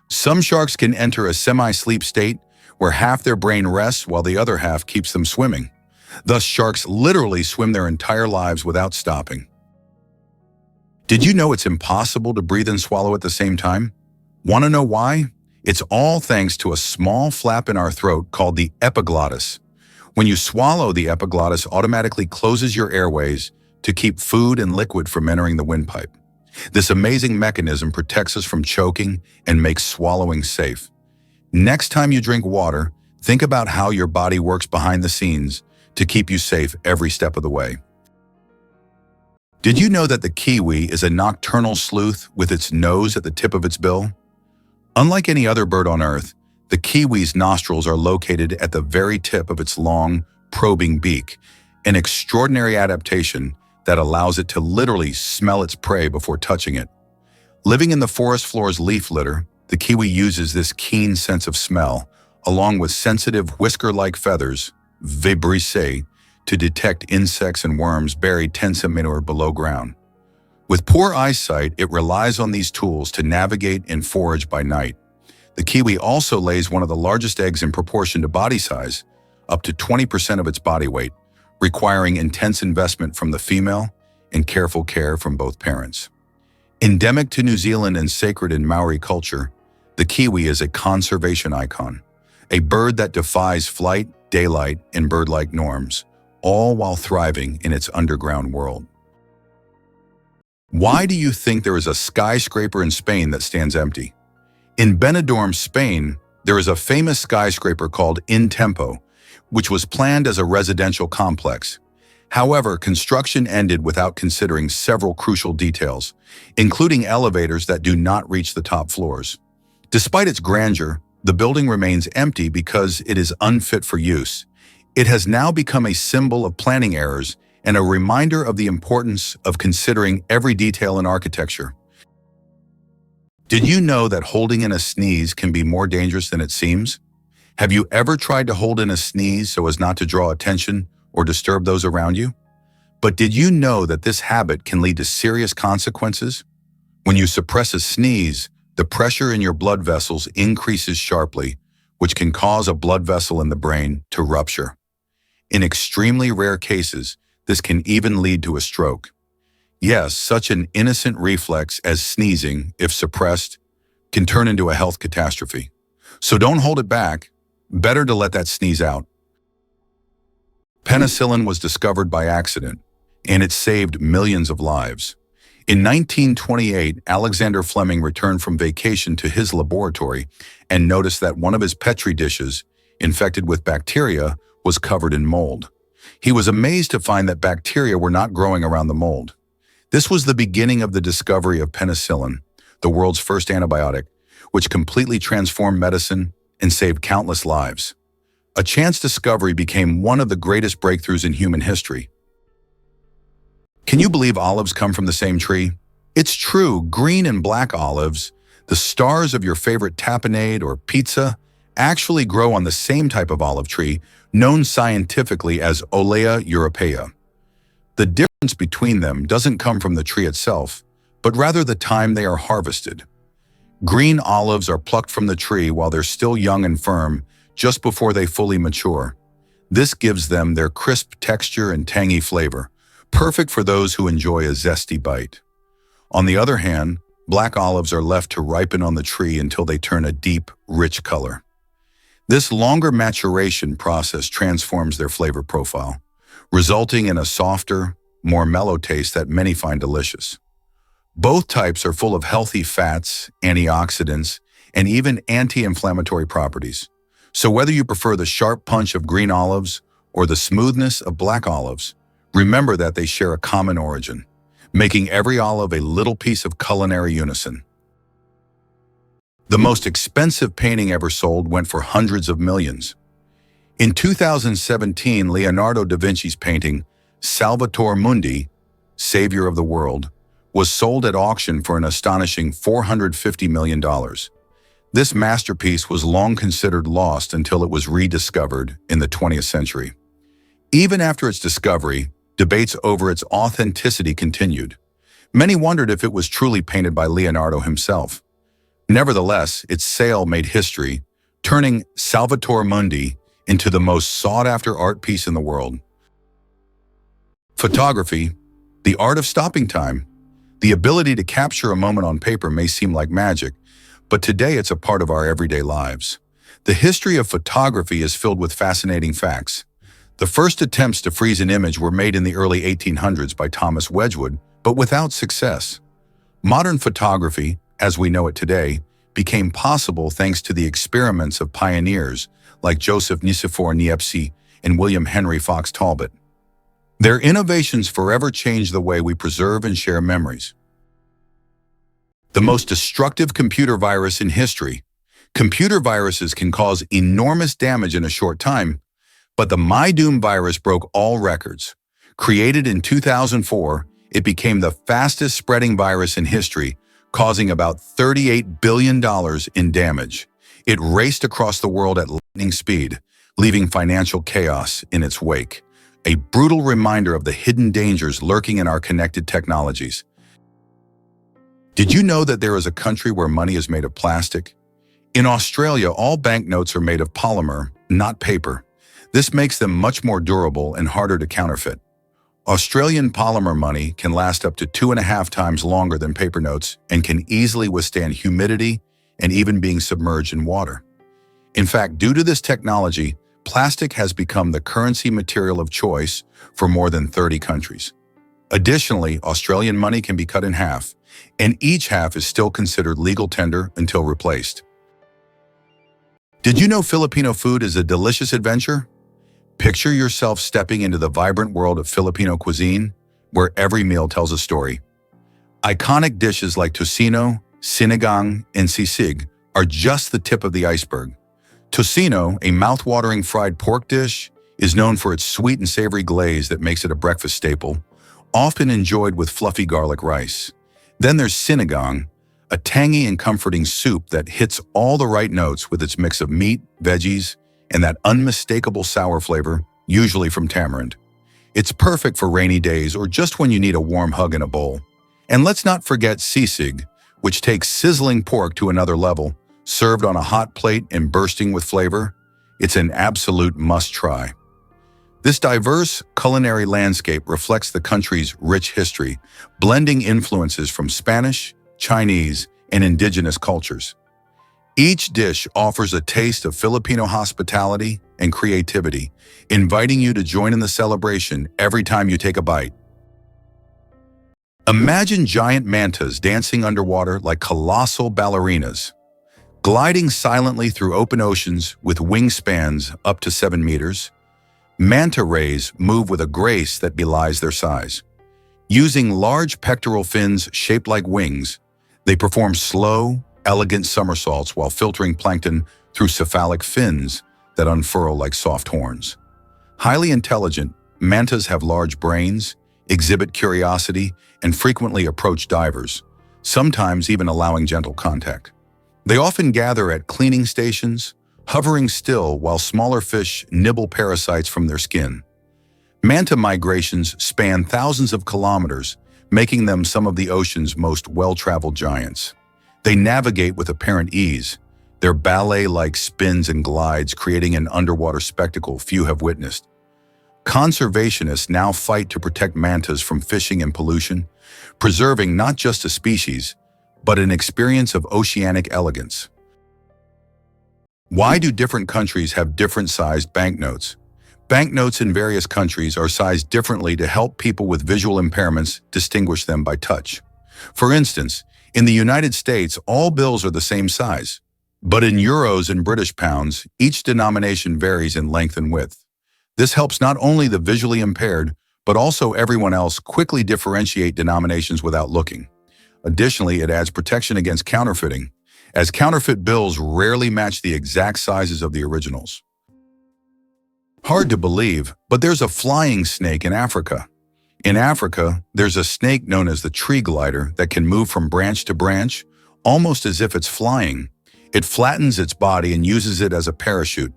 A: Some sharks can enter a semi-sleep state where half their brain rests while the other half keeps them swimming. Thus, sharks literally swim their entire lives without stopping. Did you know it's impossible to breathe and swallow at the same time? Want to know why? It's all thanks to a small flap in our throat called the epiglottis. When you swallow, the epiglottis automatically closes your airways to keep food and liquid from entering the windpipe. This amazing mechanism protects us from choking and makes swallowing safe. Next time you drink water, think about how your body works behind the scenes to keep you safe every step of the way. Did you know that the kiwi is a nocturnal sleuth with its nose at the tip of its bill? Unlike any other bird on Earth, the kiwi's nostrils are located at the very tip of its long, probing beak, an extraordinary adaptation that allows it to literally smell its prey before touching it. Living in the forest floor's leaf litter, the kiwi uses this keen sense of smell, along with sensitive whisker-like feathers, vibrissae, to detect insects and worms buried 10 centimeters below ground. With poor eyesight, it relies on these tools to navigate and forage by night. The kiwi also lays one of the largest eggs in proportion to body size, up to 20% of its body weight, requiring intense investment from the female and careful care from both parents. Endemic to New Zealand and sacred in Maori culture, the kiwi is a conservation icon, a bird that defies flight, daylight, and bird-like norms, all while thriving in its underground world. Why do you think there is a skyscraper in Spain that stands empty? In Benidorm, Spain, there is a famous skyscraper called Intempo, which was planned as a residential complex. However, construction ended without considering several crucial details, including elevators that do not reach the top floors. Despite its grandeur, the building remains empty because it is unfit for use. It has now become a symbol of planning errors and a reminder of the importance of considering every detail in architecture. Did you know that holding in a sneeze can be more dangerous than it seems? Have you ever tried to hold in a sneeze so as not to draw attention or disturb those around you? But did you know that this habit can lead to serious consequences? When you suppress a sneeze, the pressure in your blood vessels increases sharply, which can cause a blood vessel in the brain to rupture. In extremely rare cases, this can even lead to a stroke. Yes, such an innocent reflex as sneezing, if suppressed, can turn into a health catastrophe. So don't hold it back. Better to let that sneeze out. Penicillin was discovered by accident, and it saved millions of lives. In 1928, Alexander Fleming returned from vacation to his laboratory and noticed that one of his Petri dishes, infected with bacteria, was covered in mold. He was amazed to find that bacteria were not growing around the mold. This was the beginning of the discovery of penicillin, the world's first antibiotic, which completely transformed medicine and saved countless lives. A chance discovery became one of the greatest breakthroughs in human history. Can you believe olives come from the same tree? It's true, green and black olives, the stars of your favorite tapenade or pizza, actually grow on the same type of olive tree, known scientifically as Olea europaea. The difference between them doesn't come from the tree itself, but rather the time they are harvested. Green olives are plucked from the tree while they're still young and firm, just before they fully mature. This gives them their crisp texture and tangy flavor, perfect for those who enjoy a zesty bite. On the other hand, black olives are left to ripen on the tree until they turn a deep, rich color. This longer maturation process transforms their flavor profile, resulting in a softer, more mellow taste that many find delicious. Both types are full of healthy fats, antioxidants, and even anti-inflammatory properties. So whether you prefer the sharp punch of green olives or the smoothness of black olives, remember that they share a common origin, making every olive a little piece of culinary unison. The most expensive painting ever sold went for hundreds of millions. In 2017, Leonardo da Vinci's painting, Salvator Mundi, Savior of the World, was sold at auction for an astonishing $450 million. This masterpiece was long considered lost until it was rediscovered in the 20th century. Even after its discovery, debates over its authenticity continued. Many wondered if it was truly painted by Leonardo himself. Nevertheless, its sale made history, turning Salvator Mundi into the most sought-after art piece in the world. Photography, the art of stopping time. The ability to capture a moment on paper may seem like magic, but today it's a part of our everyday lives. The history of photography is filled with fascinating facts. The first attempts to freeze an image were made in the early 1800s by Thomas Wedgwood, but without success. Modern photography, as we know it today, became possible thanks to the experiments of pioneers like Joseph Nicephore Niepce and William Henry Fox Talbot. Their innovations forever changed the way we preserve and share memories. The most destructive computer virus in history. Computer viruses can cause enormous damage in a short time, but the MyDoom virus broke all records. Created in 2004, it became the fastest spreading virus in history, causing about $38 billion in damage. It raced across the world at lightning speed, leaving financial chaos in its wake. A brutal reminder of the hidden dangers lurking in our connected technologies. Did you know that there is a country where money is made of plastic? In Australia, all banknotes are made of polymer, not paper. This makes them much more durable and harder to counterfeit. Australian polymer money can last up to 2.5 times longer than paper notes and can easily withstand humidity and even being submerged in water. In fact, due to this technology, plastic has become the currency material of choice for more than 30 countries. Additionally, Australian money can be cut in half, and each half is still considered legal tender until replaced. Did you know Filipino food is a delicious adventure? Picture yourself stepping into the vibrant world of Filipino cuisine, where every meal tells a story. Iconic dishes like tocino, sinigang, and sisig are just the tip of the iceberg. Tocino, a mouth-watering fried pork dish, is known for its sweet and savory glaze that makes it a breakfast staple, often enjoyed with fluffy garlic rice. Then there's sinigang, a tangy and comforting soup that hits all the right notes with its mix of meat, veggies, and that unmistakable sour flavor, usually from tamarind. It's perfect for rainy days or just when you need a warm hug in a bowl. And let's not forget sisig, which takes sizzling pork to another level, served on a hot plate and bursting with flavor. It's an absolute must-try. This diverse culinary landscape reflects the country's rich history, blending influences from Spanish, Chinese, and indigenous cultures. Each dish offers a taste of Filipino hospitality and creativity, inviting you to join in the celebration every time you take a bite. Imagine giant mantas dancing underwater like colossal ballerinas, gliding silently through open oceans with wingspans up to 7 meters. Manta rays move with a grace that belies their size. Using large pectoral fins shaped like wings, they perform slow, elegant somersaults while filtering plankton through cephalic fins that unfurl like soft horns. Highly intelligent, mantas have large brains, exhibit curiosity, and frequently approach divers, sometimes even allowing gentle contact. They often gather at cleaning stations, hovering still while smaller fish nibble parasites from their skin. Manta migrations span thousands of kilometers, making them some of the ocean's most well-traveled giants. They navigate with apparent ease, their ballet-like spins and glides creating an underwater spectacle few have witnessed. Conservationists now fight to protect mantas from fishing and pollution, preserving not just a species, but an experience of oceanic elegance. Why do different countries have different-sized banknotes? Banknotes in various countries are sized differently to help people with visual impairments distinguish them by touch. For instance, in the United States, all bills are the same size. But in euros and British pounds, each denomination varies in length and width. This helps not only the visually impaired, but also everyone else quickly differentiate denominations without looking. Additionally, it adds protection against counterfeiting, as counterfeit bills rarely match the exact sizes of the originals. Hard to believe, but there's a flying snake in Africa. In Africa, there's a snake known as the tree glider that can move from branch to branch, almost as if it's flying. It flattens its body and uses it as a parachute,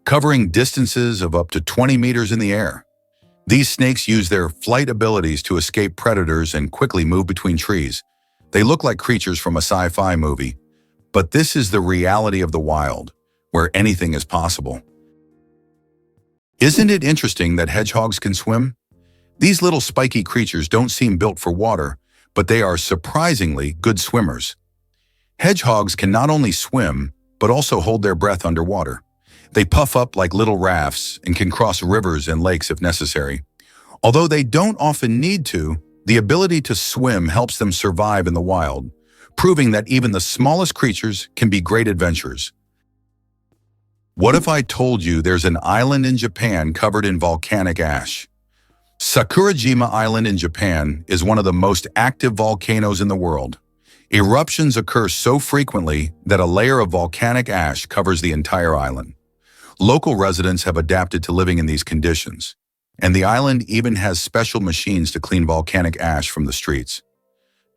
A: covering distances of up to 20 meters in the air. These snakes use their flight abilities to escape predators and quickly move between trees. They look like creatures from a sci-fi movie, but this is the reality of the wild, where anything is possible. Isn't it interesting that hedgehogs can swim? These little spiky creatures don't seem built for water, but they are surprisingly good swimmers. Hedgehogs can not only swim, but also hold their breath underwater. They puff up like little rafts and can cross rivers and lakes if necessary. Although they don't often need to, the ability to swim helps them survive in the wild, proving that even the smallest creatures can be great adventurers. What if I told you there's an island in Japan covered in volcanic ash? Sakurajima Island in Japan is one of the most active volcanoes in the world. Eruptions occur so frequently that a layer of volcanic ash covers the entire island. Local residents have adapted to living in these conditions, and the island even has special machines to clean volcanic ash from the streets.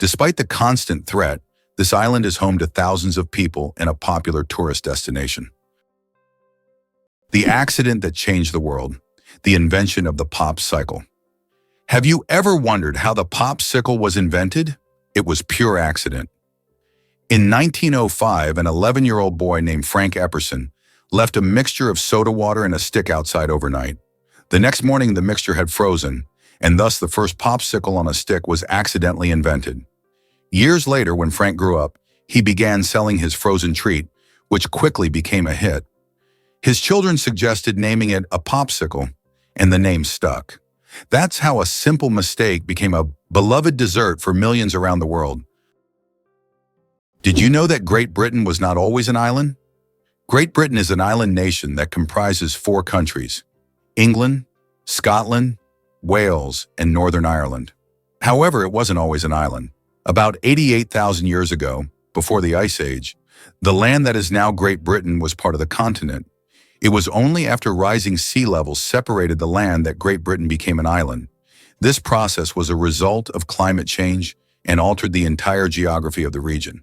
A: Despite the constant threat, this island is home to thousands of people and a popular tourist destination. The accident that changed the world, the invention of the popsicle. Have you ever wondered how the popsicle was invented? It was pure accident. In 1905, an 11-year-old boy named Frank Epperson left a mixture of soda water and a stick outside overnight. The next morning, the mixture had frozen, and thus the first popsicle on a stick was accidentally invented. Years later, when Frank grew up, he began selling his frozen treat, which quickly became a hit. His children suggested naming it a popsicle, and the name stuck. That's how a simple mistake became a beloved dessert for millions around the world. Did you know that Great Britain was not always an island? Great Britain is an island nation that comprises 4 countries: England, Scotland, Wales, and Northern Ireland. However, it wasn't always an island. About 88,000 years ago, before the Ice Age, the land that is now Great Britain was part of the continent. It was only after rising sea levels separated the land that Great Britain became an island. This process was a result of climate change and altered the entire geography of the region.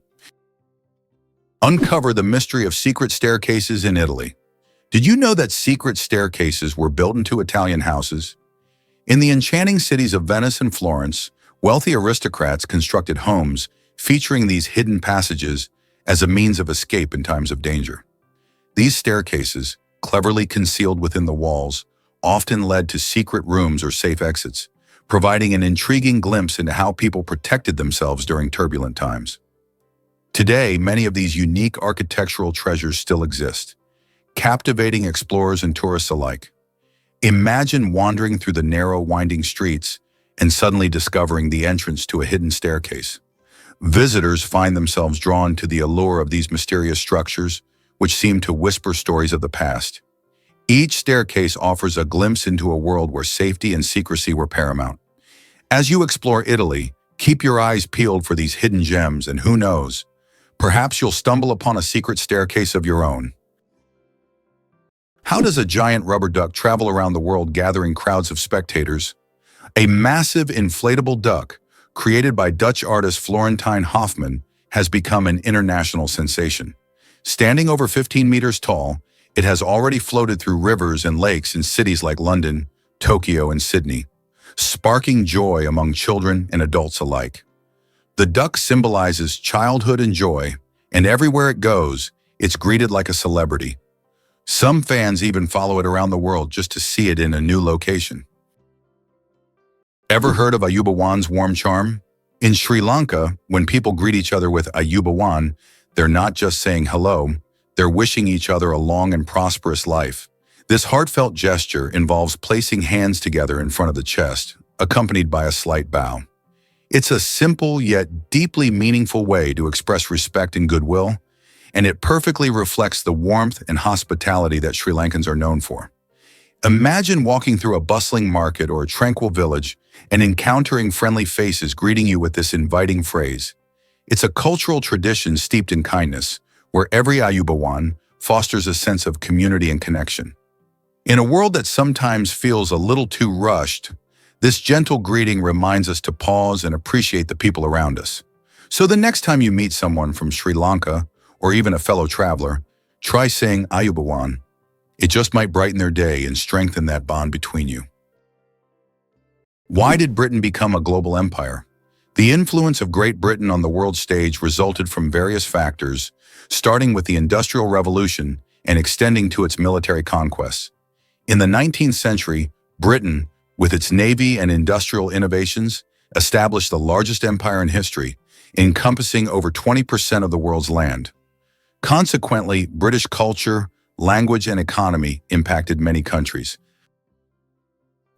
A: Uncover the mystery of secret staircases in Italy. Did you know that secret staircases were built into Italian houses? In the enchanting cities of Venice and Florence, wealthy aristocrats constructed homes featuring these hidden passages as a means of escape in times of danger. These staircases, cleverly concealed within the walls, often led to secret rooms or safe exits, providing an intriguing glimpse into how people protected themselves during turbulent times. Today, many of these unique architectural treasures still exist, captivating explorers and tourists alike. Imagine wandering through the narrow, winding streets and suddenly discovering the entrance to a hidden staircase. Visitors find themselves drawn to the allure of these mysterious structures, which seem to whisper stories of the past. Each staircase offers a glimpse into a world where safety and secrecy were paramount. As you explore Italy, keep your eyes peeled for these hidden gems, and who knows, perhaps you'll stumble upon a secret staircase of your own. How does a giant rubber duck travel around the world gathering crowds of spectators? A massive inflatable duck, created by Dutch artist Florentine Hofman, has become an international sensation. Standing over 15 meters tall, it has already floated through rivers and lakes in cities like London, Tokyo, and Sydney, sparking joy among children and adults alike. The duck symbolizes childhood and joy, and everywhere it goes, it's greeted like a celebrity. Some fans even follow it around the world just to see it in a new location. Ever heard of Ayubawan's warm charm? In Sri Lanka, when people greet each other with Ayubawan, they're not just saying hello, they're wishing each other a long and prosperous life. This heartfelt gesture involves placing hands together in front of the chest, accompanied by a slight bow. It's a simple yet deeply meaningful way to express respect and goodwill, and it perfectly reflects the warmth and hospitality that Sri Lankans are known for. Imagine walking through a bustling market or a tranquil village and encountering friendly faces greeting you with this inviting phrase. It's a cultural tradition steeped in kindness, where every Ayubawan fosters a sense of community and connection. In a world that sometimes feels a little too rushed, this gentle greeting reminds us to pause and appreciate the people around us. So the next time you meet someone from Sri Lanka, or even a fellow traveler, try saying Ayubawan. It just might brighten their day and strengthen that bond between you. Why did Britain become a global empire? The influence of Great Britain on the world stage resulted from various factors, starting with the Industrial Revolution and extending to its military conquests. In the 19th century, Britain, with its navy and industrial innovations, established the largest empire in history, encompassing over 20% of the world's land. Consequently, British culture, language, and economy impacted many countries.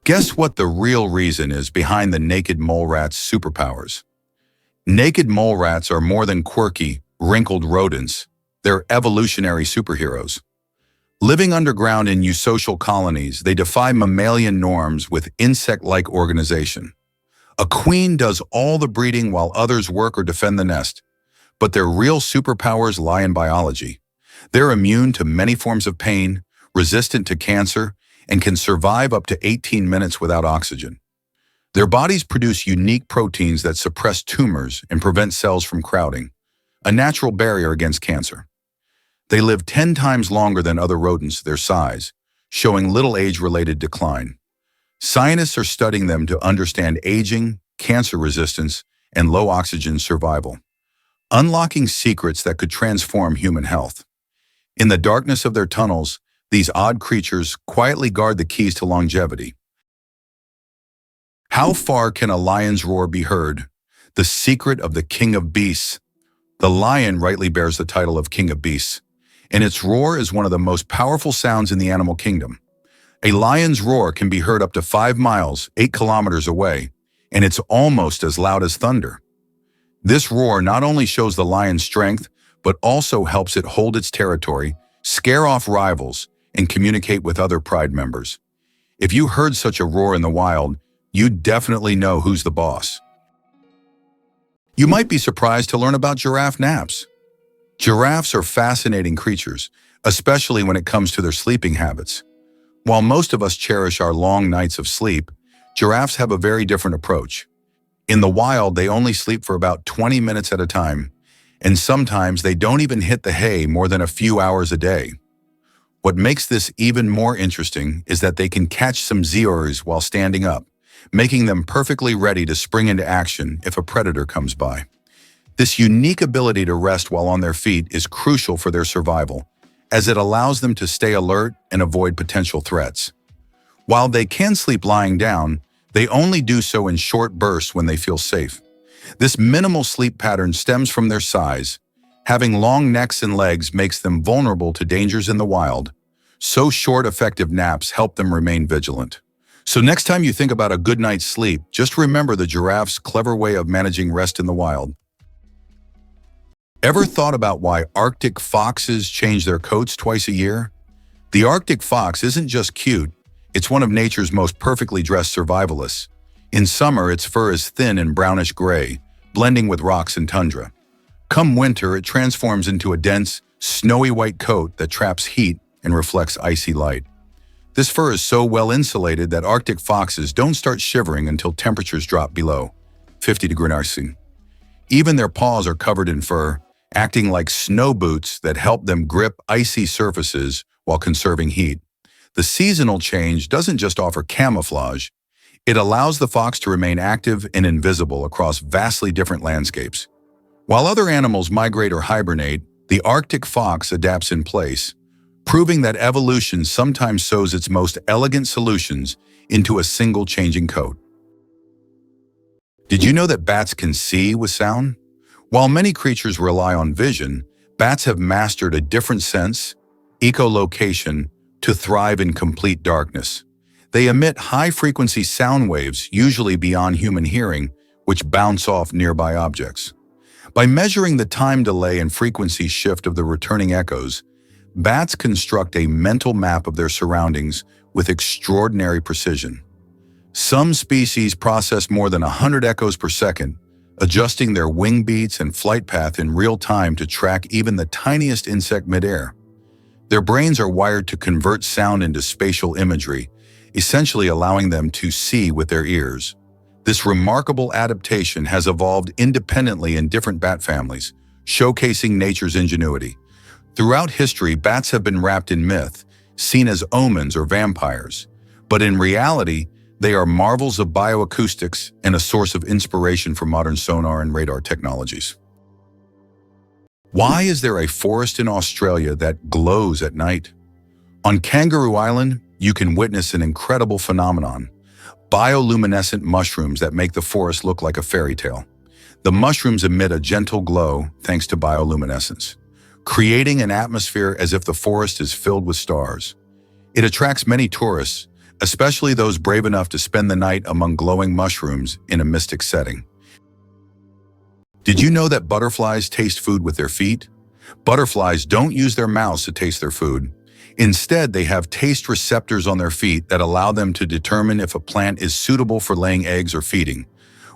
A: Guess what the real reason is behind the naked mole rat's superpowers? Naked mole rats are more than quirky, wrinkled rodents. They're evolutionary superheroes. Living underground in eusocial colonies, they defy mammalian norms with insect-like organization. A queen does all the breeding while others work or defend the nest. But their real superpowers lie in biology. They're immune to many forms of pain, resistant to cancer, and can survive up to 18 minutes without oxygen. Their bodies produce unique proteins that suppress tumors and prevent cells from crowding, a natural barrier against cancer. They live 10 times longer than other rodents their size, showing little age-related decline. Scientists are studying them to understand aging, cancer resistance, and low oxygen survival, unlocking secrets that could transform human health. In the darkness of their tunnels, these odd creatures quietly guard the keys to longevity. How far can a lion's roar be heard? The secret of the king of beasts. The lion rightly bears the title of king of beasts, and its roar is one of the most powerful sounds in the animal kingdom. A lion's roar can be heard up to 5 miles, 8 kilometers away, and it's almost as loud as thunder. This roar not only shows the lion's strength, but also helps it hold its territory, scare off rivals, and communicate with other pride members. If you heard such a roar in the wild, you'd definitely know who's the boss. You might be surprised to learn about giraffe naps. Giraffes are fascinating creatures, especially when it comes to their sleeping habits. While most of us cherish our long nights of sleep, giraffes have a very different approach. In the wild, they only sleep for about 20 minutes at a time, and sometimes they don't even hit the hay more than a few hours a day. What makes this even more interesting is that they can catch some zoories while standing up, making them perfectly ready to spring into action if a predator comes by. This unique ability to rest while on their feet is crucial for their survival, as it allows them to stay alert and avoid potential threats. While they can sleep lying down, they only do so in short bursts when they feel safe. This minimal sleep pattern stems from their size. Having long necks and legs makes them vulnerable to dangers in the wild, so short, effective naps help them remain vigilant. So next time you think about a good night's sleep, just remember the giraffe's clever way of managing rest in the wild. Ever thought about why Arctic foxes change their coats twice a year? The Arctic fox isn't just cute, it's one of nature's most perfectly dressed survivalists. In summer, its fur is thin and brownish gray, blending with rocks and tundra. Come winter, it transforms into a dense, snowy white coat that traps heat and reflects icy light. This fur is so well insulated that Arctic foxes don't start shivering until temperatures drop below 50 degrees Celsius. Even their paws are covered in fur, acting like snow boots that help them grip icy surfaces while conserving heat. The seasonal change doesn't just offer camouflage, it allows the fox to remain active and invisible across vastly different landscapes. While other animals migrate or hibernate, the Arctic fox adapts in place, proving that evolution sometimes sews its most elegant solutions into a single changing coat. Did you know that bats can see with sound? While many creatures rely on vision, bats have mastered a different sense, echolocation, to thrive in complete darkness. They emit high-frequency sound waves, usually beyond human hearing, which bounce off nearby objects. By measuring the time delay and frequency shift of the returning echoes, bats construct a mental map of their surroundings with extraordinary precision. Some species process more than 100 echoes per second, adjusting their wing beats and flight path in real time to track even the tiniest insect midair. Their brains are wired to convert sound into spatial imagery, essentially allowing them to see with their ears. This remarkable adaptation has evolved independently in different bat families, showcasing nature's ingenuity. Throughout history, bats have been wrapped in myth, seen as omens or vampires. But in reality, they are marvels of bioacoustics and a source of inspiration for modern sonar and radar technologies. Why is there a forest in Australia that glows at night? On Kangaroo Island, you can witness an incredible phenomenon: bioluminescent mushrooms that make the forest look like a fairy tale. The mushrooms emit a gentle glow thanks to bioluminescence, creating an atmosphere as if the forest is filled with stars. It attracts many tourists, especially those brave enough to spend the night among glowing mushrooms in a mystic setting. Did you know that butterflies taste food with their feet? Butterflies don't use their mouths to taste their food. Instead, they have taste receptors on their feet that allow them to determine if a plant is suitable for laying eggs or feeding.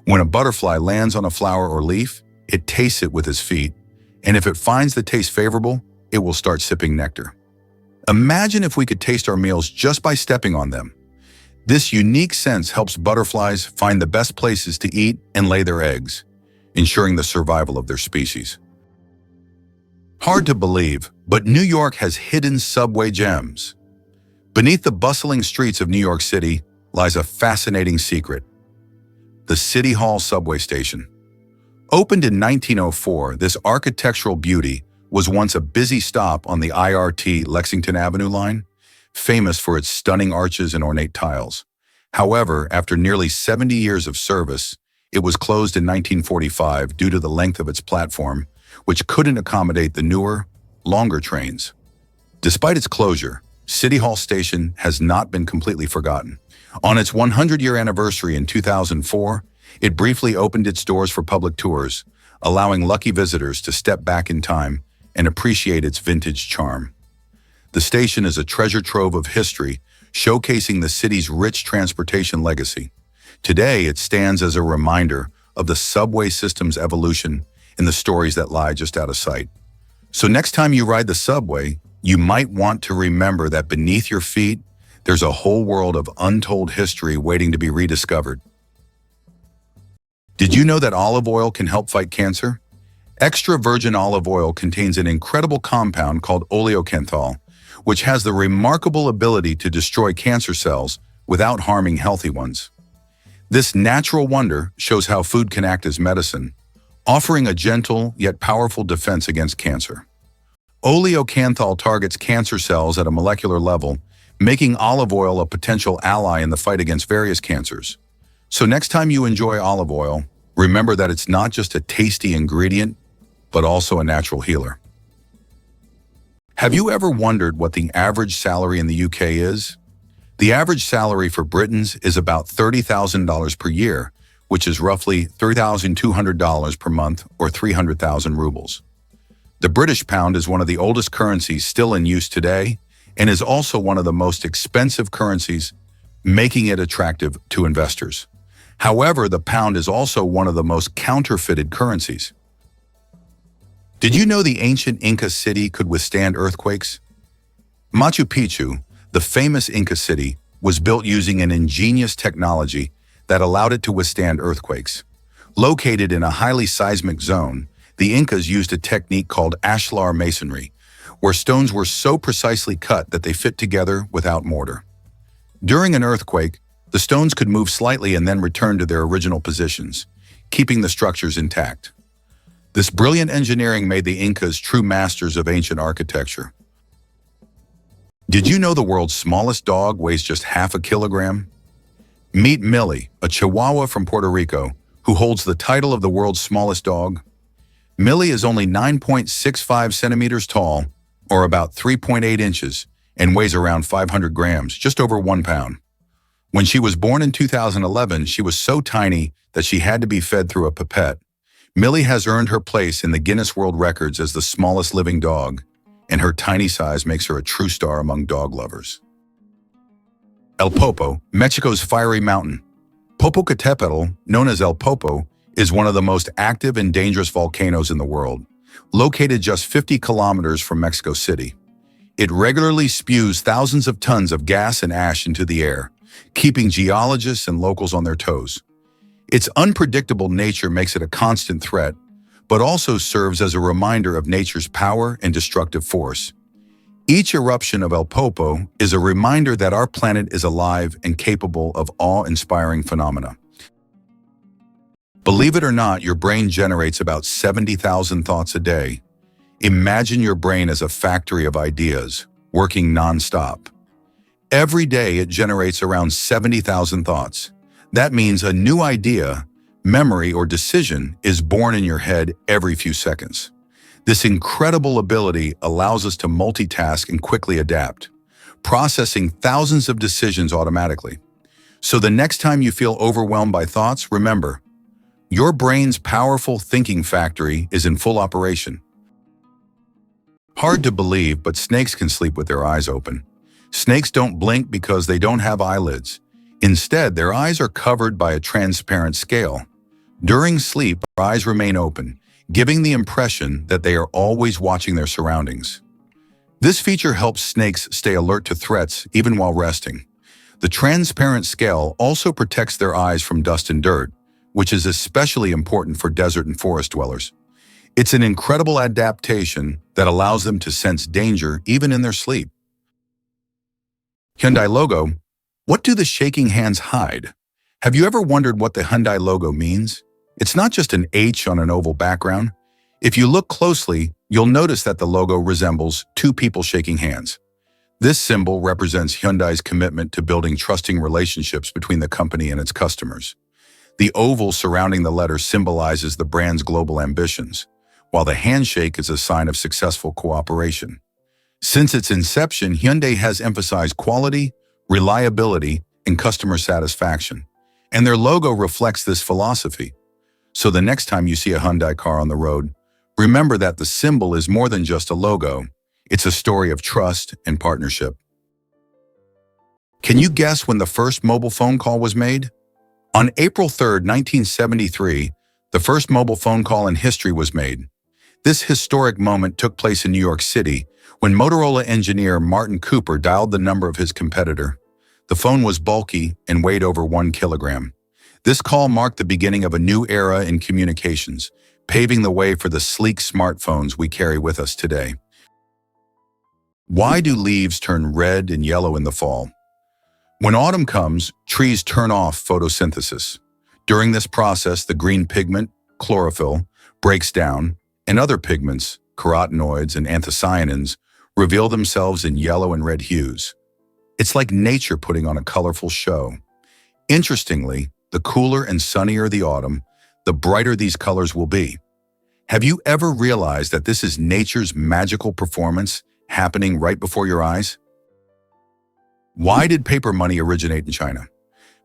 A: When a butterfly lands on a flower or leaf, it tastes it with its feet, and if it finds the taste favorable, it will start sipping nectar. Imagine if we could taste our meals just by stepping on them. This unique sense helps butterflies find the best places to eat and lay their eggs, ensuring the survival of their species. Hard to believe, but New York has hidden subway gems. Beneath the bustling streets of New York City lies a fascinating secret: the City Hall subway station. Opened in 1904, this architectural beauty was once a busy stop on the IRT Lexington Avenue line, famous for its stunning arches and ornate tiles. However, after nearly 70 years of service, it was closed in 1945 due to the length of its platform, which couldn't accommodate the newer, longer trains. Despite its closure, City Hall Station has not been completely forgotten. On its 100-year anniversary in 2004, it briefly opened its doors for public tours, allowing lucky visitors to step back in time and appreciate its vintage charm. The station is a treasure trove of history, showcasing the city's rich transportation legacy. Today, it stands as a reminder of the subway system's evolution and the stories that lie just out of sight. So next time you ride the subway, you might want to remember that beneath your feet, there's a whole world of untold history waiting to be rediscovered. Did you know that olive oil can help fight cancer? Extra virgin olive oil contains an incredible compound called oleocanthal, which has the remarkable ability to destroy cancer cells without harming healthy ones. This natural wonder shows how food can act as medicine, offering a gentle yet powerful defense against cancer. Oleocanthal targets cancer cells at a molecular level, making olive oil a potential ally in the fight against various cancers. So next time you enjoy olive oil, remember that it's not just a tasty ingredient, but also a natural healer. Have you ever wondered what the average salary in the UK is? The average salary for Britons is about $30,000 per year, which is roughly $3,200 per month or 300,000 rubles. The British pound is one of the oldest currencies still in use today and is also one of the most expensive currencies, making it attractive to investors. However, the pound is also one of the most counterfeited currencies. Did you know the ancient Inca city could withstand earthquakes? Machu Picchu, the famous Inca city, was built using an ingenious technology that allowed it to withstand earthquakes. Located in a highly seismic zone, the Incas used a technique called ashlar masonry, where stones were so precisely cut that they fit together without mortar. During an earthquake, the stones could move slightly and then return to their original positions, keeping the structures intact. This brilliant engineering made the Incas true masters of ancient architecture. Did you know the world's smallest dog weighs just half a kilogram? Meet Millie, a Chihuahua from Puerto Rico, who holds the title of the world's smallest dog. Millie is only 9.65 centimeters tall, or about 3.8 inches, and weighs around 500 grams, just over 1 pound. When she was born in 2011, she was so tiny that she had to be fed through a pipette. Millie has earned her place in the Guinness World Records as the smallest living dog, and her tiny size makes her a true star among dog lovers. El Popo, Mexico's fiery mountain. Popocatépetl, known as El Popo, is one of the most active and dangerous volcanoes in the world, located just 50 kilometers from Mexico City. It regularly spews thousands of tons of gas and ash into the air, keeping geologists and locals on their toes. Its unpredictable nature makes it a constant threat, but also serves as a reminder of nature's power and destructive force. Each eruption of El Popo is a reminder that our planet is alive and capable of awe-inspiring phenomena. Believe it or not, your brain generates about 70,000 thoughts a day. Imagine your brain as a factory of ideas, working non-stop. Every day it generates around 70,000 thoughts. That means a new idea, memory, or decision is born in your head every few seconds. This incredible ability allows us to multitask and quickly adapt, processing thousands of decisions automatically. So the next time you feel overwhelmed by thoughts, remember, your brain's powerful thinking factory is in full operation. Hard to believe, but snakes can sleep with their eyes open. Snakes don't blink because they don't have eyelids. Instead, their eyes are covered by a transparent scale. During sleep, their eyes remain open, giving the impression that they are always watching their surroundings. This feature helps snakes stay alert to threats even while resting. The transparent scale also protects their eyes from dust and dirt, which is especially important for desert and forest dwellers. It's an incredible adaptation that allows them to sense danger even in their sleep. Hyundai logo. What do the shaking hands hide? Have you ever wondered what the Hyundai logo means? It's not just an H on an oval background. If you look closely, you'll notice that the logo resembles two people shaking hands. This symbol represents Hyundai's commitment to building trusting relationships between the company and its customers. The oval surrounding the letter symbolizes the brand's global ambitions, while the handshake is a sign of successful cooperation. Since its inception, Hyundai has emphasized quality, reliability, and customer satisfaction, and their logo reflects this philosophy. So the next time you see a Hyundai car on the road, remember that the symbol is more than just a logo. It's a story of trust and partnership. Can you guess when the first mobile phone call was made? On April 3, 1973, the first mobile phone call in history was made. This historic moment took place in New York City when Motorola engineer Martin Cooper dialed the number of his competitor. The phone was bulky and weighed over 1 kilogram. This call marked the beginning of a new era in communications, paving the way for the sleek smartphones we carry with us today. Why do leaves turn red and yellow in the fall? When autumn comes, trees turn off photosynthesis. During this process, the green pigment, chlorophyll, breaks down, and other pigments, carotenoids and anthocyanins, reveal themselves in yellow and red hues. It's like nature putting on a colorful show. Interestingly, the cooler and sunnier the autumn, the brighter these colors will be. Have you ever realized that this is nature's magical performance happening right before your eyes? Why did paper money originate in China?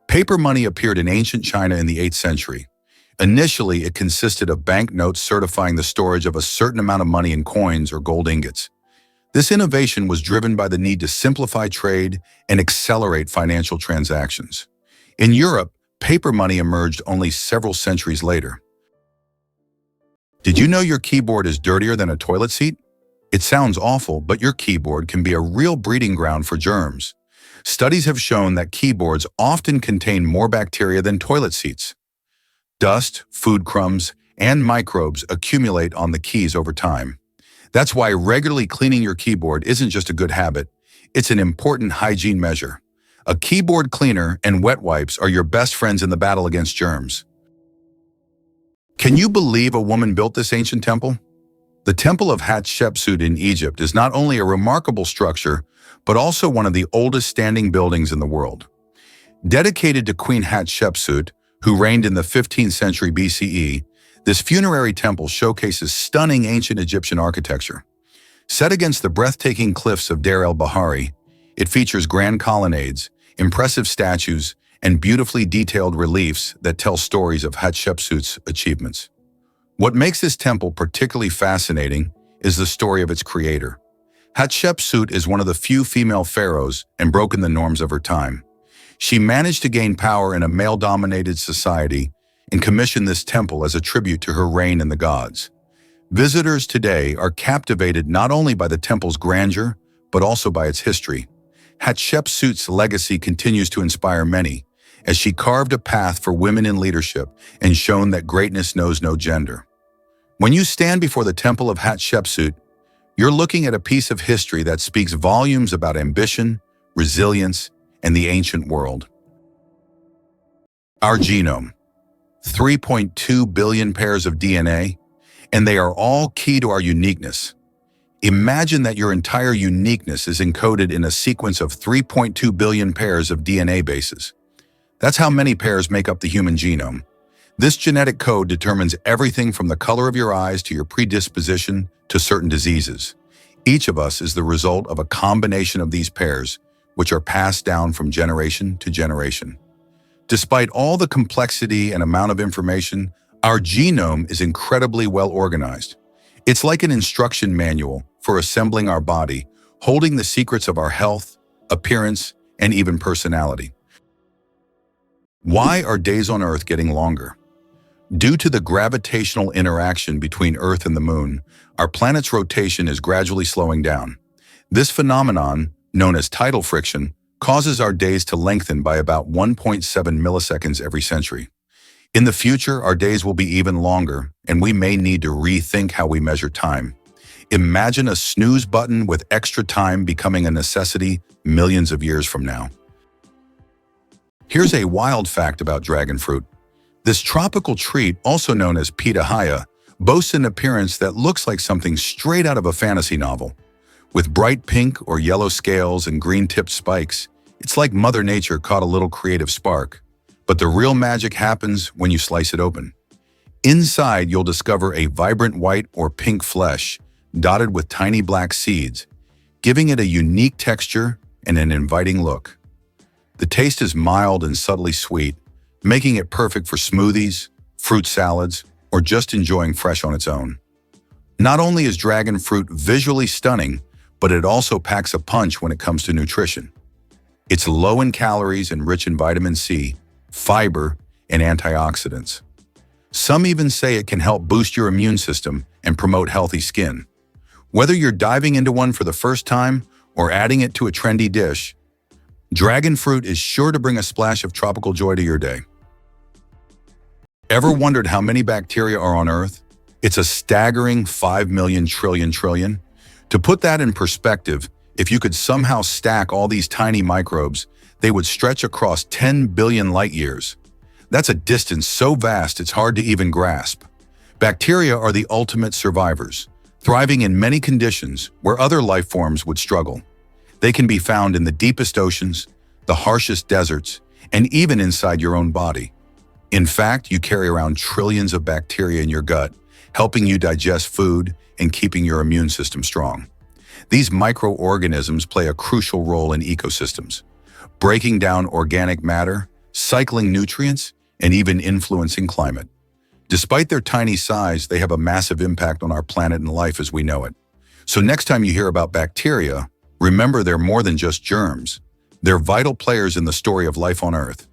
A: Paper money appeared in ancient China in the 8th century. Initially, it consisted of banknotes certifying the storage of a certain amount of money in coins or gold ingots. This innovation was driven by the need to simplify trade and accelerate financial transactions. In Europe, paper money emerged only several centuries later. Did you know your keyboard is dirtier than a toilet seat? It sounds awful, but your keyboard can be a real breeding ground for germs. Studies have shown that keyboards often contain more bacteria than toilet seats. Dust, food crumbs, and microbes accumulate on the keys over time. That's why regularly cleaning your keyboard isn't just a good habit, it's an important hygiene measure. A keyboard cleaner and wet wipes are your best friends in the battle against germs. Can you believe a woman built this ancient temple? The Temple of Hatshepsut in Egypt is not only a remarkable structure, but also one of the oldest standing buildings in the world. Dedicated to Queen Hatshepsut, who reigned in the 15th century BCE, this funerary temple showcases stunning ancient Egyptian architecture. Set against the breathtaking cliffs of Deir el-Bahari, it features grand colonnades, impressive statues, and beautifully detailed reliefs that tell stories of Hatshepsut's achievements. What makes this temple particularly fascinating is the story of its creator. Hatshepsut is one of the few female pharaohs and broken the norms of her time. She managed to gain power in a male-dominated society and commissioned this temple as a tribute to her reign and the gods. Visitors today are captivated not only by the temple's grandeur, but also by its history. Hatshepsut's legacy continues to inspire many, as she carved a path for women in leadership and shown that greatness knows no gender. When you stand before the temple of Hatshepsut, you're looking at a piece of history that speaks volumes about ambition, resilience, and the ancient world. Our genome. 3.2 billion pairs of DNA, and they are all key to our uniqueness. Imagine that your entire uniqueness is encoded in a sequence of 3.2 billion pairs of DNA bases. That's how many pairs make up the human genome. This genetic code determines everything from the color of your eyes to your predisposition to certain diseases. Each of us is the result of a combination of these pairs, which are passed down from generation to generation. Despite all the complexity and amount of information, our genome is incredibly well organized. It's like an instruction manual for assembling our body, holding the secrets of our health, appearance, and even personality. Why are days on Earth getting longer? Due to the gravitational interaction between Earth and the Moon, our planet's rotation is gradually slowing down. This phenomenon, known as tidal friction, causes our days to lengthen by about 1.7 milliseconds every century. In the future, our days will be even longer, and we may need to rethink how we measure time. Imagine a snooze button with extra time becoming a necessity millions of years from now. Here's a wild fact about dragon fruit. This tropical treat, also known as pitahaya, boasts an appearance that looks like something straight out of a fantasy novel. With bright pink or yellow scales and green-tipped spikes, it's like Mother Nature caught a little creative spark. But the real magic happens when you slice it open. Inside, you'll discover a vibrant white or pink flesh, dotted with tiny black seeds, giving it a unique texture and an inviting look. The taste is mild and subtly sweet, making it perfect for smoothies, fruit salads, or just enjoying fresh on its own. Not only is dragon fruit visually stunning, but it also packs a punch when it comes to nutrition. It's low in calories and rich in vitamin C, fiber, and antioxidants. Some even say it can help boost your immune system and promote healthy skin. Whether you're diving into one for the first time or adding it to a trendy dish, dragon fruit is sure to bring a splash of tropical joy to your day. Ever wondered how many bacteria are on Earth? It's a staggering 5 million trillion. To put that in perspective, if you could somehow stack all these tiny microbes, they would stretch across 10 billion light years. That's a distance so vast it's hard to even grasp. Bacteria are the ultimate survivors, thriving in many conditions where other life forms would struggle. They can be found in the deepest oceans, the harshest deserts, and even inside your own body. In fact, you carry around trillions of bacteria in your gut, helping you digest food and keeping your immune system strong. These microorganisms play a crucial role in ecosystems, breaking down organic matter, cycling nutrients, and even influencing climate. Despite their tiny size, they have a massive impact on our planet and life as we know it. So next time you hear about bacteria, remember they're more than just germs. They're vital players in the story of life on Earth.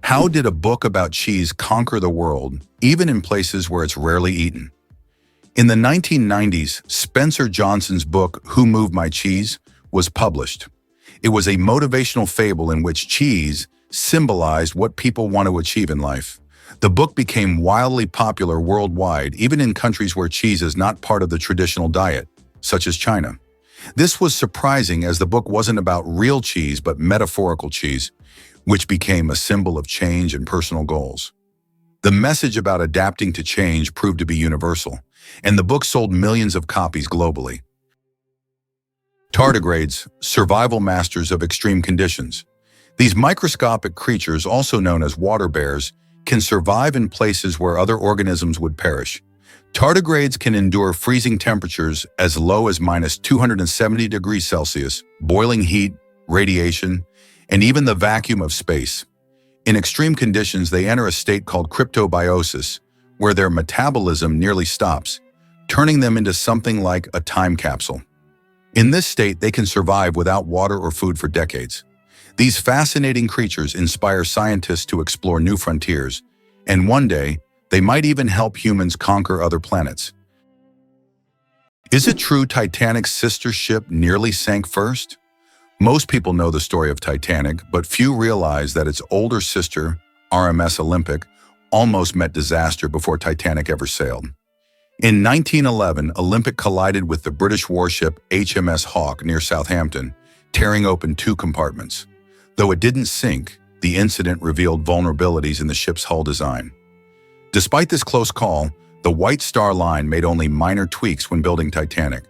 A: How did a book about cheese conquer the world, even in places where it's rarely eaten? In the 1990s, Spencer Johnson's book, Who Moved My Cheese, was published. It was a motivational fable in which cheese symbolized what people want to achieve in life. The book became wildly popular worldwide, even in countries where cheese is not part of the traditional diet, such as China. This was surprising as the book wasn't about real cheese but metaphorical cheese, which became a symbol of change and personal goals. The message about adapting to change proved to be universal, and the book sold millions of copies globally. Tardigrades, survival masters of extreme conditions. These microscopic creatures, also known as water bears, can survive in places where other organisms would perish. Tardigrades can endure freezing temperatures as low as -270 degrees Celsius, boiling heat, radiation, and even the vacuum of space. In extreme conditions, they enter a state called cryptobiosis, where their metabolism nearly stops, turning them into something like a time capsule. In this state, they can survive without water or food for decades. These fascinating creatures inspire scientists to explore new frontiers, and one day, they might even help humans conquer other planets. Is it true Titanic's sister ship nearly sank first? Most people know the story of Titanic, but few realize that its older sister, RMS Olympic, almost met disaster before Titanic ever sailed. In 1911, Olympic collided with the British warship HMS Hawke near Southampton, tearing open two compartments. Though it didn't sink, the incident revealed vulnerabilities in the ship's hull design. Despite this close call, the White Star Line made only minor tweaks when building Titanic.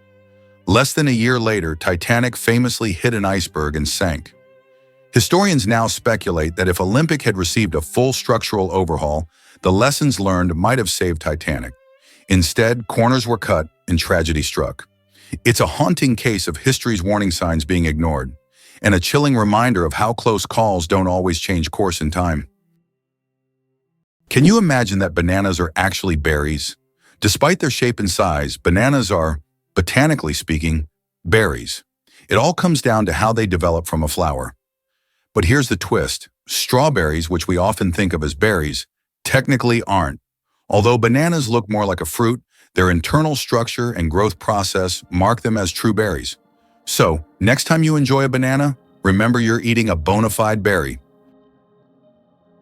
A: Less than a year later, Titanic famously hit an iceberg and sank. Historians now speculate that if Olympic had received a full structural overhaul, the lessons learned might have saved Titanic. Instead, corners were cut and tragedy struck. It's a haunting case of history's warning signs being ignored, and a chilling reminder of how close calls don't always change course in time. Can you imagine that bananas are actually berries? Despite their shape and size, bananas are, botanically speaking, berries. It all comes down to how they develop from a flower. But here's the twist. Strawberries, which we often think of as berries, technically aren't. Although bananas look more like a fruit, their internal structure and growth process mark them as true berries. So, next time you enjoy a banana, remember you're eating a bona fide berry.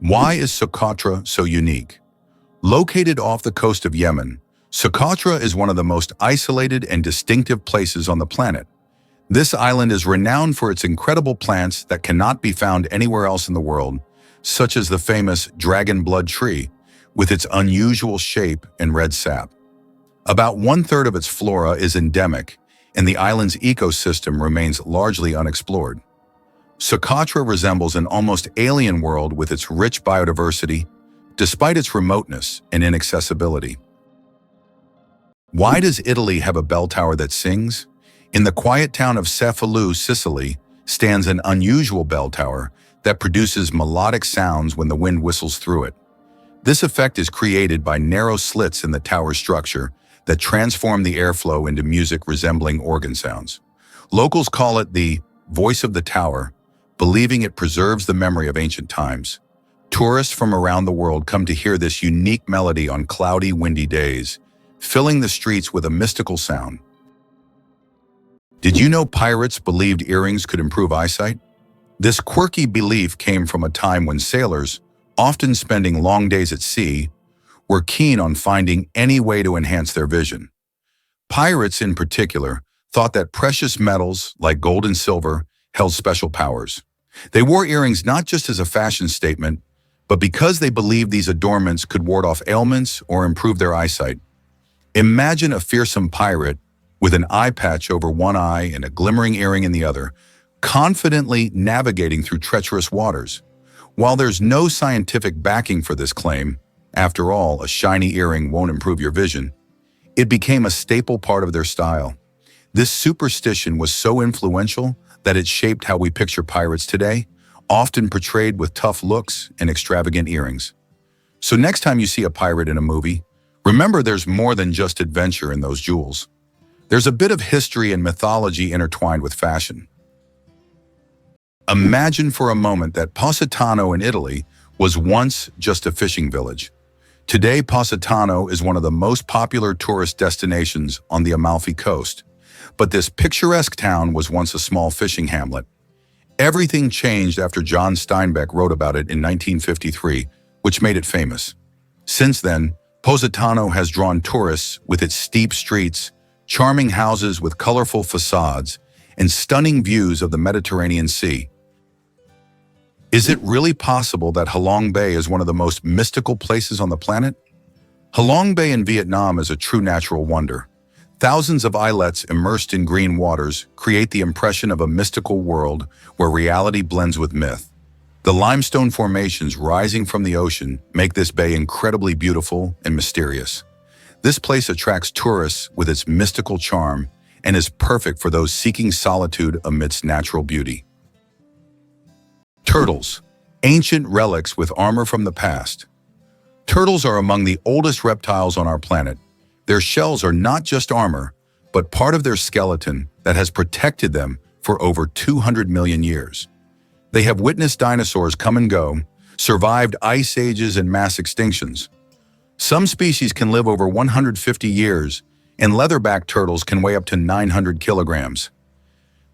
A: Why is Socotra so unique? Located off the coast of Yemen, Socotra is one of the most isolated and distinctive places on the planet. This island is renowned for its incredible plants that cannot be found anywhere else in the world, such as the famous dragon blood tree, with its unusual shape and red sap. About 1/3 of its flora is endemic, and the island's ecosystem remains largely unexplored. Socotra resembles an almost alien world with its rich biodiversity, despite its remoteness and inaccessibility. Why does Italy have a bell tower that sings? In the quiet town of Cefalù, Sicily, stands an unusual bell tower that produces melodic sounds when the wind whistles through it. This effect is created by narrow slits in the tower's structure that transform the airflow into music resembling organ sounds. Locals call it the voice of the tower, believing it preserves the memory of ancient times. Tourists from around the world come to hear this unique melody on cloudy, windy days, filling the streets with a mystical sound. Did you know pirates believed earrings could improve eyesight? This quirky belief came from a time when sailors, often spending long days at sea, were keen on finding any way to enhance their vision. Pirates, in particular, thought that precious metals like gold and silver held special powers. They wore earrings not just as a fashion statement, but because they believed these adornments could ward off ailments or improve their eyesight. Imagine a fearsome pirate with an eye patch over one eye and a glimmering earring in the other, confidently navigating through treacherous waters. While there's no scientific backing for this claim, after all, a shiny earring won't improve your vision, it became a staple part of their style. This superstition was so influential that it shaped how we picture pirates today, often portrayed with tough looks and extravagant earrings. So next time you see a pirate in a movie, remember there's more than just adventure in those jewels. There's a bit of history and mythology intertwined with fashion. Imagine for a moment that Positano in Italy was once just a fishing village. Today, Positano is one of the most popular tourist destinations on the Amalfi Coast. But this picturesque town was once a small fishing hamlet. Everything changed after John Steinbeck wrote about it in 1953, which made it famous. Since then, Positano has drawn tourists with its steep streets, charming houses with colorful facades, and stunning views of the Mediterranean Sea. Is it really possible that Halong Bay is one of the most mystical places on the planet? Halong Bay in Vietnam is a true natural wonder. Thousands of islets immersed in green waters create the impression of a mystical world where reality blends with myth. The limestone formations rising from the ocean make this bay incredibly beautiful and mysterious. This place attracts tourists with its mystical charm and is perfect for those seeking solitude amidst natural beauty. Turtles, ancient relics with armor from the past. Turtles are among the oldest reptiles on our planet. Their shells are not just armor, but part of their skeleton that has protected them for over 200 million years. They have witnessed dinosaurs come and go, survived ice ages and mass extinctions. Some species can live over 150 years, and leatherback turtles can weigh up to 900 kilograms.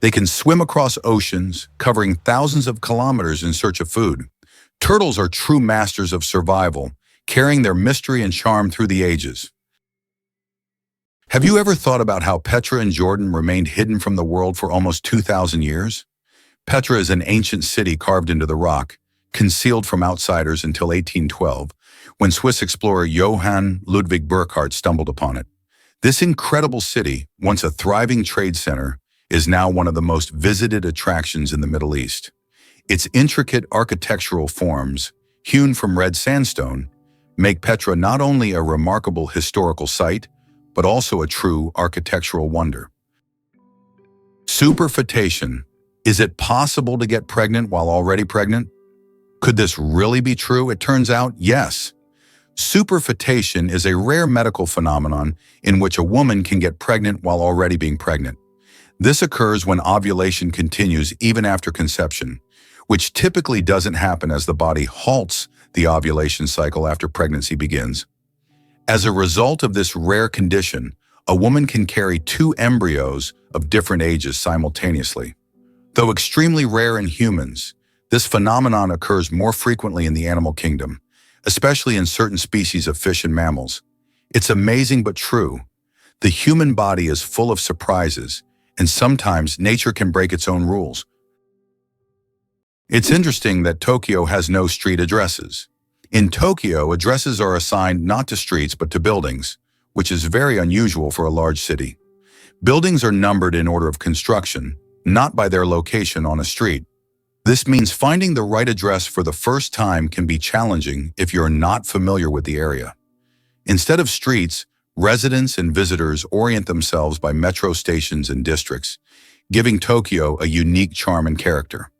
A: They can swim across oceans, covering thousands of kilometers in search of food. Turtles are true masters of survival, carrying their mystery and charm through the ages. Have you ever thought about how Petra and Jordan remained hidden from the world for almost 2,000 years? Petra is an ancient city carved into the rock, concealed from outsiders until 1812, when Swiss explorer Johann Ludwig Burckhardt stumbled upon it. This incredible city, once a thriving trade center, is now one of the most visited attractions in the Middle East. Its intricate architectural forms, hewn from red sandstone, make Petra not only a remarkable historical site, but also a true architectural wonder. Superfetation. Is it possible to get pregnant while already pregnant? Could this really be true? It turns out, yes. Superfetation is a rare medical phenomenon in which a woman can get pregnant while already being pregnant. This occurs when ovulation continues even after conception, which typically doesn't happen as the body halts the ovulation cycle after pregnancy begins. As a result of this rare condition, a woman can carry two embryos of different ages simultaneously. Though extremely rare in humans, this phenomenon occurs more frequently in the animal kingdom, especially in certain species of fish and mammals. It's amazing but true. The human body is full of surprises, and sometimes nature can break its own rules. It's interesting that Tokyo has no street addresses. In Tokyo, addresses are assigned not to streets but to buildings, which is very unusual for a large city. Buildings are numbered in order of construction, not by their location on a street. This means finding the right address for the first time can be challenging if you're not familiar with the area. Instead of streets, residents and visitors orient themselves by metro stations and districts, giving Tokyo a unique charm and character.